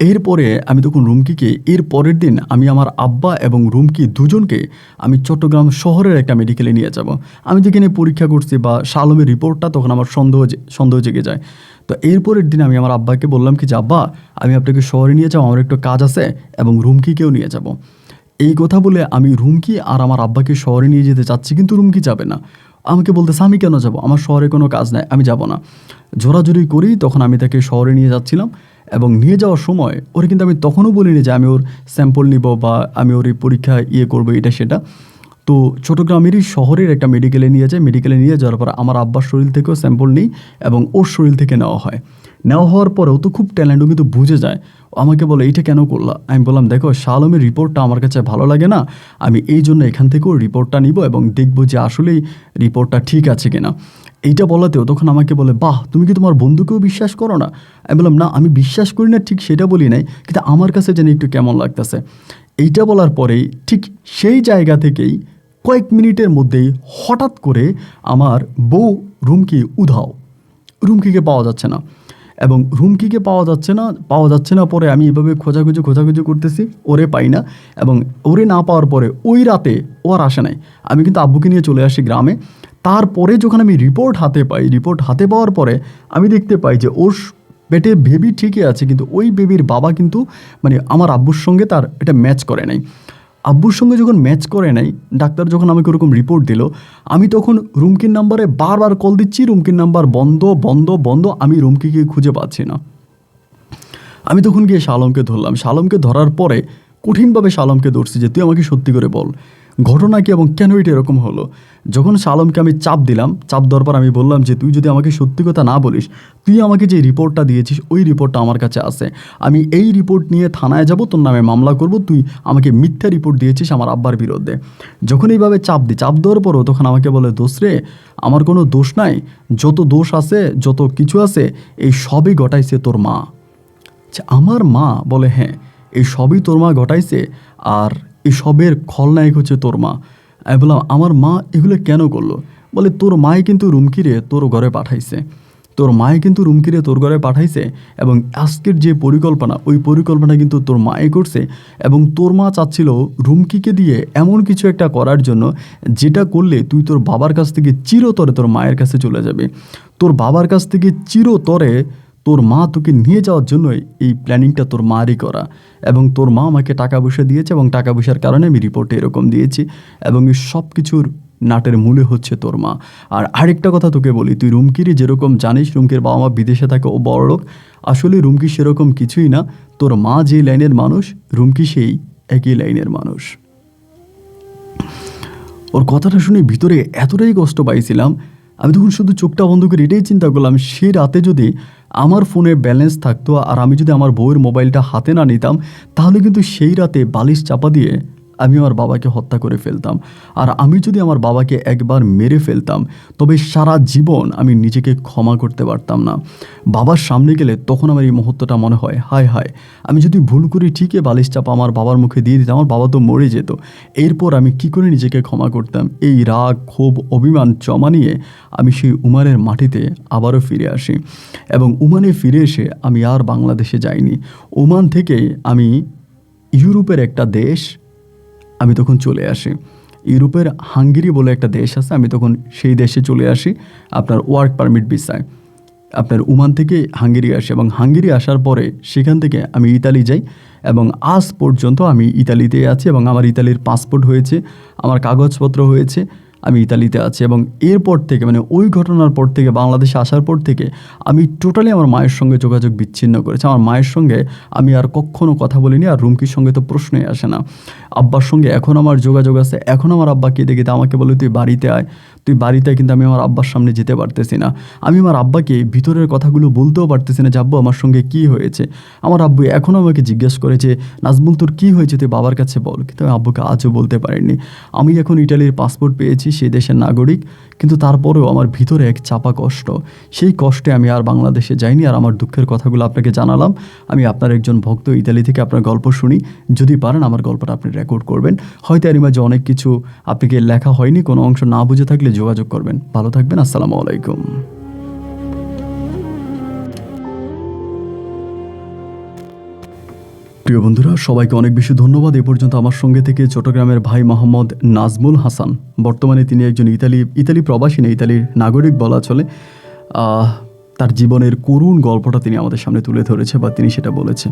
এরপরে আমি তখন রুমকিকে এর পরের দিন আমি আমার আব্বা এবং রুমকি দুজনকে আমি চট্টগ্রাম শহরের একটা মেডিকেলে নিয়ে যাব। আমি যেখানে পরীক্ষা করছি বা শাহ আলমের রিপোর্টটা তখন আমার সন্দেহ জেগে যায়। তো এরপরের দিন আমি আমার আব্বাকে বললাম কি যে আব্বা আমি আপনাকে শহরে নিয়ে যাবো, আমার একটু কাজ আছে এবং রুমকিকেও নিয়ে যাব। এই কথা বলে আমি রুমকি আর আমার আব্বাকে শহরে নিয়ে যেতে চাচ্ছি, কিন্তু রুমকি যাবে না। আমাকে বলতেছে আমি কেন যাব, আমার শহরে কোনো কাজ নাই, আমি যাব না। জোরাজুরি করেই তখন আমি তাকে শহরে নিয়ে যাচ্ছিলাম এবং নিয়ে যাওয়ার সময় ওরে কিন্তু আমি তখনও বলিনি যে আমি ওর স্যাম্পল নিব বা আমি ওর এই পরীক্ষা করবো এটা সেটা। তো চট্টগ্রামেরই শহরের একটা মেডিকেলে নিয়ে যায়। মেডিকেলে নিয়ে যাওয়ার পর আমার আব্বার শরীর থেকেও স্যাম্পল নিই এবং ওর শরীর থেকে নেওয়া হওয়ার পরেও তো খুব ট্যালেন্ট, ও কিন্তু বুঝে যায়। আমাকে বলে এইটা কেন করলা। আমি বললাম দেখো শাহ আলমের রিপোর্টটা আমার কাছে ভালো লাগে না, আমি এই জন্য এখান থেকেও রিপোর্টটা নিব এবং দেখবো যে আসলেই রিপোর্টটা ঠিক আছে কিনা। এইটা বলাতেও তখন আমাকে বলে বাহ তুমি কি তোমার বন্ধুকেও বিশ্বাস করো না। আমি বললাম না আমি বিশ্বাস করি না ঠিক সেটা বলি নাই, কিন্তু আমার কাছে যেন একটু কেমন লাগতেছে। এইটা বলার পরেই ঠিক সেই জায়গা থেকেই কয়েক মিনিটের মধ্যেই হঠাৎ করে আমার বউ রুমকি উধাও, রুমকিকে পাওয়া যাচ্ছে না এবং রুমকিকে পাওয়া যাচ্ছে না পরে আমি এভাবে খোঁজাখুঁজি করতেছি, ওরে পাই না এবং ওরে না পাওয়ার পরে ওই রাতে ও আর আসে নাই। আমি কিন্তু আব্বুকে নিয়ে চলে আসি গ্রামে। তারপরে যখন আমি রিপোর্ট হাতে পাওয়ার পরে আমি দেখতে পাই যে ওর পেটে বেবি ঠিকই আছে, কিন্তু ওই বেবির বাবা কিন্তু আমার আব্বুর সঙ্গে তার এটা ম্যাচ করে নাই। আব্বুর সঙ্গে যখন ম্যাচ করে নাই, ডাক্তার যখন আমাকে ওরকম রিপোর্ট দিল, আমি তখন রুমকির নাম্বারে বারবার কল দিচ্ছি, রুমকির নাম্বার বন্ধ। আমি রুমকিকে খুঁজে পাচ্ছি না। আমি তখন গিয়ে শাহ আলমকে ধরলাম। শাহ আলমকে ধরার পরে কঠিনভাবে শাহ আলমকে ধরছি যে তুই আমাকে সত্যি করে বল ঘটনা কি এবং কেন এটা এরকম হলো। যখন শাহ আলমকে আমি চাপ দিলাম, চাপ দেওয়ার পর আমি বললাম যে তুই যদি আমাকে সত্যি কথা না বলিস, তুই আমাকে যে রিপোর্টটা দিয়েছিস ওই রিপোর্টটা আমার কাছে আছে, আমি এই রিপোর্ট নিয়ে থানায় যাব, তোর নামে মামলা করব, তুই আমাকে মিথ্যা রিপোর্ট দিয়েছিস আমার আব্বার বিরুদ্ধে। যখন এইভাবে চাপ দেওয়ার পরও তখন আমাকে বলে দোষ রে, আমার কোনো দোষ নাই, যত দোষ আছে যত কিছু আছে এই সবই ঘটাইছে তোর মা। আমার মা? বলে হ্যাঁ, এই সবই তোর মা ঘটাইছে আর এই সবের খলনায়ক হচ্ছে তোর মা। আমি বললাম আমার মা এগুলো কেন করলো? বলে তোর মায়ে কিন্তু রুমকিরে তোর ঘরে পাঠাইছে এবং আজকের যে পরিকল্পনা ওই পরিকল্পনা কিন্তু তোর মায়ে করছে এবং তোর মা চাচ্ছিল রুমকিকে দিয়ে এমন কিছু একটা করার জন্য যেটা করলে তুই তোর বাবার কাছ থেকে চিরতরে তোর মায়ের কাছে চলে যাবে। তোর বাবার কাছ থেকে চিরতরে তোর মা তোকে নিয়ে যাওয়ার জন্যই এই প্ল্যানিংটা তোর মারই করা এবং তোর মা আমাকে টাকা পয়সা দিয়েছে এবং টাকা পয়সার কারণে আমি রিপোর্টে এরকম দিয়েছি এবং এই সব কিছুর নাটের মূলে হচ্ছে তোর মা। আর আরেকটা কথা তোকে বলি, তুই রুমকিরই যেরকম জানিস রুমকির বাবা মা বিদেশে থাকে, ও বড়লোক, আসলে রুমকি সেরকম কিছুই না। তোর মা যে লাইনের মানুষ রুমকি সেই একই লাইনের মানুষ। ওর কথাটা শুনে ভিতরে এতটাই কষ্ট পাইছিলাম, আমি তখন শুধু চোখটা বন্ধ করে এটাই চিন্তা করলাম সেই রাতে যদি আমার ফোনে ব্যালেন্স থাকতো আর আমি যদি আমার বউয়ের মোবাইলটা হাতে না নিতাম, তাহলে কিন্তু সেই রাতে বালিশ চাপা দিয়ে আমি আমার বাবাকে হত্যা করে ফেলতাম। আর আমি যদি আমার বাবাকে একবার মেরে ফেলতাম তবে সারা জীবন আমি নিজেকে ক্ষমা করতে পারতাম না। বাবার সামনে গেলে তখন আমার এই মুহূর্তটা মনে হয়, হায় হায়, আমি যদি ভুল করি ঠিকই বালিশ চাপা আমার বাবার মুখে দিয়ে দিতাম, আমার বাবা তো মরে যেত। এরপর আমি কি করে নিজেকে ক্ষমা করতাম? এই রাগ, ক্ষোভ, অভিমান জমা নিয়ে আমি সেই ওমানের মাটিতে আবারও ফিরে আসি। এবং ওমানে ফিরে এসে আমি আর বাংলাদেশে যাইনি। ওমান থেকে আমি ইউরোপের একটা দেশ আমি তখন চলে আসি। ইউরোপের হাঙ্গেরি বলে একটা দেশ আছে, আমি তখন সেই দেশে চলে আসি আপনার ওয়ার্ক পারমিট ভিসায়। আপনার ওমান থেকে হাঙ্গেরি আসি এবং হাঙ্গেরি আসার পরে সেখান থেকে আমি ইতালি যাই এবং আজ পর্যন্ত আমি ইতালিতেই আছি এবং আমার ইতালির পাসপোর্ট হয়েছে, আমার কাগজপত্র হয়েছে, আমি ইতালিতে আছি। এবং এরপর থেকে মানে ওই ঘটনার পর থেকে বাংলাদেশে আসার পর থেকে আমি টোটালি আমার মায়ের সঙ্গে যোগাযোগ বিচ্ছিন্ন করেছি। আমার মায়ের সঙ্গে আমি আর কখনও কথা বলিনি, আর রুমকির সঙ্গে তো প্রশ্নই আসে না। আব্বার সঙ্গে এখন আমার যোগাযোগ আছে, এখন আমার আব্বাকে দেখে আমাকে বলে তুই বাড়িতে আয়, তুই বাড়িতে আয়, কিন্তু আমি আমার আব্বার সামনে যেতে পারতেছি না। আমি আমার আব্বাকে ভিতরের কথাগুলো বলতেও পারতেছি না যে আব্বু আমার সঙ্গে কী হয়েছে। আমার আব্বু এখনও আমাকে জিজ্ঞেস করে যে নাজমুল তোর কী হয়েছে, তুই বাবার কাছে বল, কিন্তু আমি আব্বুকে আজও বলতে পারিনি। আমি এখন ইটালির পাসপোর্ট পেয়েছি, সেই দেশের নাগরিক, কিন্তু তারপরেও আমার ভিতরে এক চাপা কষ্ট। সেই কষ্টে আমি আর বাংলাদেশে যাইনি। আর আমার দুঃখের কথাগুলো আপনাকে জানালাম। আমি আপনার একজন ভক্ত, ইতালি থেকে আপনার গল্প শুনি। যদি পারেন আমার গল্পটা আপনি রেকর্ড করবেন। হয়তো এর মাঝে অনেক কিছু আপনাকে লেখা হয়নি, কোনো অংশ না বুঝে থাকলে যোগাযোগ করবেন। ভালো থাকবেন। আসসালামু আলাইকুম। প্রিয় বন্ধুরা, সবাইকে অনেক বেশি ধন্যবাদ এ পর্যন্ত আমার সঙ্গে থেকে চট্টগ্রামের ভাই মোহাম্মদ নাজমুল হাসান। বর্তমানে তিনি একজন ইতালি প্রবাসী না, ইতালির নাগরিক বলা চলে। তার জীবনের করুণ গল্পটা তিনি আমাদের সামনে তুলে ধরেছে বা তিনি সেটা বলেছে।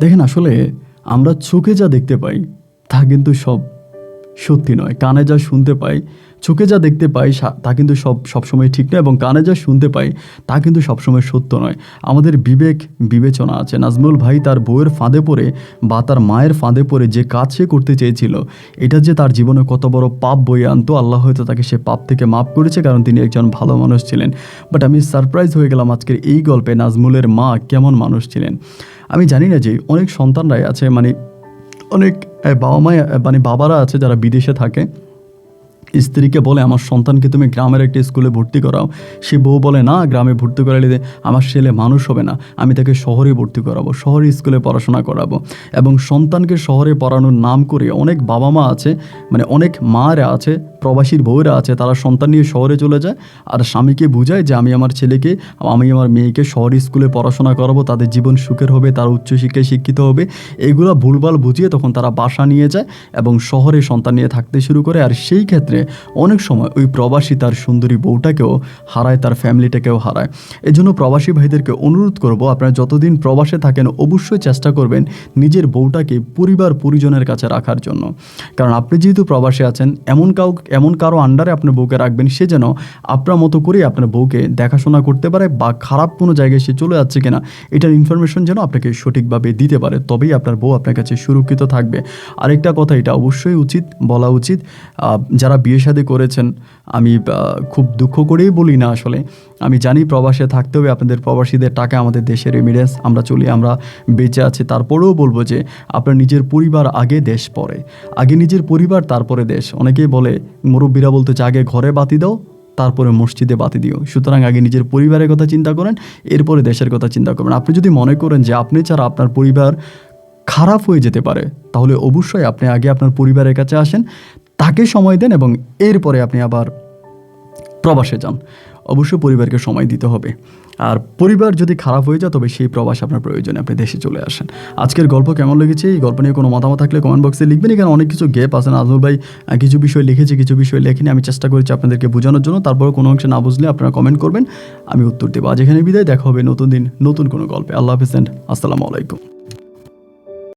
দেখেন, আসলে আমরা চোখে যা দেখতে পাই তা কিন্তু সব সত্যি নয়। কানে যা শুনতে পাই, চোখে যা দেখতে পাই তা কিন্তু সবসময় ঠিক নয়, এবং কানে যা শুনতে পাই তা কিন্তু সবসময় সত্য নয়। আমাদের বিবেচনা আছে। নাজমুল ভাই তার বউয়ের ফাঁদে পড়ে বা তার মায়ের ফাঁদে পড়ে যে কাজ সে করতে চেয়েছিল, এটা যে তার জীবনে কত বড় পাপ বয়ে আনতো, আল্লাহ হয়তো তাকে সে পাপ থেকে মাফ করেছে, কারণ তিনি একজন ভালো মানুষ ছিলেন। বাট আমি সারপ্রাইজ হয়ে গেলাম আজকের এই গল্পে নাজমুলের মা কেমন মানুষ ছিলেন। আমি জানি না যে অনেক সন্তানরাই আছে, অনেক বাবারা আছে যারা বিদেশে থাকে, স্ত্রীকে বলে আমার সন্তানকে তুমি গ্রামের একটা স্কুলে ভর্তি করাও। সে বউ বলে না, গ্রামে ভর্তি করালে আমার ছেলে মানুষ হবে না, আমি তাকে শহরে ভর্তি করাবো, শহরে স্কুলে পড়াশোনা করাবো। এবং সন্তানকে শহরে পড়ানোর নাম করে অনেক বাবা মা আছে, অনেক মারা আছে, প্রবাসীর বউরা আছে, তারা সন্তান নিয়ে শহরে চলে যায় আর স্বামীকে বুঝায় যে আমি আমার ছেলেকে, আমি আমার মেয়েকে শহরে স্কুলে পড়াশোনা করাবো, তাদের জীবন সুখের হবে, তারা উচ্চশিক্ষায় শিক্ষিত হবে। এইগুলো ভুলভাল বুঝিয়ে তখন তারা বাসা নিয়ে যায় এবং শহরে সন্তান নিয়ে থাকতে শুরু করে। আর সেই ক্ষেত্রে অনেক সময় ওই প্রবাসী তার সুন্দরী বউটাকেও হারায়, তার ফ্যামিলিটাকেও হারায়। এই জন্য প্রবাসী ভাইদেরকে অনুরোধ করব, আপনারা যতদিন প্রবাসে থাকেন অবশ্যই চেষ্টা করবেন নিজের বউটাকে পরিজনের কাছে রাখার জন্য। কারণ আপনি যেহেতু প্রবাসে আছেন, এমন কারো আন্ডারে আপনার বউকে রাখবেন সে যেন আপনার মতো করেই আপনার বউকে দেখাশোনা করতে পারে, বা খারাপ কোনো জায়গায় সে চলে যাচ্ছে কিনা এটার ইনফরমেশন যেন আপনাকে সঠিকভাবে দিতে পারে, তবেই আপনার বউ আপনার কাছে সুরক্ষিত থাকবে। আরেকটা কথা, এটা অবশ্যই বলা উচিত, যারা বিয়ে শাদী করেছেন, আমি খুব দুঃখ করেই বলি না, আসলে আমি জানি প্রবাসে থাকতে হবে, আপনাদের প্রবাসীদের টাকা আমাদের দেশের রেমিডেন্স, আমরা বেঁচে আছি। তারপরেও বলবো যে আপনার নিজের পরিবার আগে, দেশ পরে। আগে নিজের পরিবার, তারপরে দেশ। অনেকেই বলে, মুরব্বীরা বলতে চায় আগে ঘরে বাতি দাও তারপরে মসজিদে বাতি দিও। সুতরাং আগে নিজের পরিবারের কথা চিন্তা করেন, এরপরে দেশের কথা চিন্তা করবেন। আপনি যদি মনে করেন যে আপনি ছাড়া আপনার পরিবার খারাপ হয়ে যেতে পারে, তাহলে অবশ্যই আপনি আগে আপনার পরিবারের কাছে আসেন, তাকে সময় দেন এবং এরপরে আপনি আবার প্রবাসে যান। অবশ্যই পরিবারকে সময় দিতে হবে। আর পরিবার যদি খারাপ হয়ে যায় তবে সেই প্রবাস আপনার প্রয়োজনে আপনি দেশে চলে আসেন। আজকের গল্প কেমন লেগেছে, এই গল্প নিয়ে কোনো মতামত থাকলে কমেন্ট বক্সে লিখবেন। এখানে অনেক কিছু গ্যাপ আছে, নাজমুল ভাই কিছু বিষয় লিখেছে, কিছু বিষয় লেখেনি। আমি চেষ্টা করেছি আপনাদেরকে বোঝানোর জন্য, তারপরে কোনো অংশে না বুঝলে আপনারা কমেন্ট করবেন, আমি উত্তর দেবো। আজ এখানে বিদায়, দেখা হবে নতুন দিন নতুন কোনো গল্পে। আল্লাহ হাফেজ, আসসালামু আলাইকুম।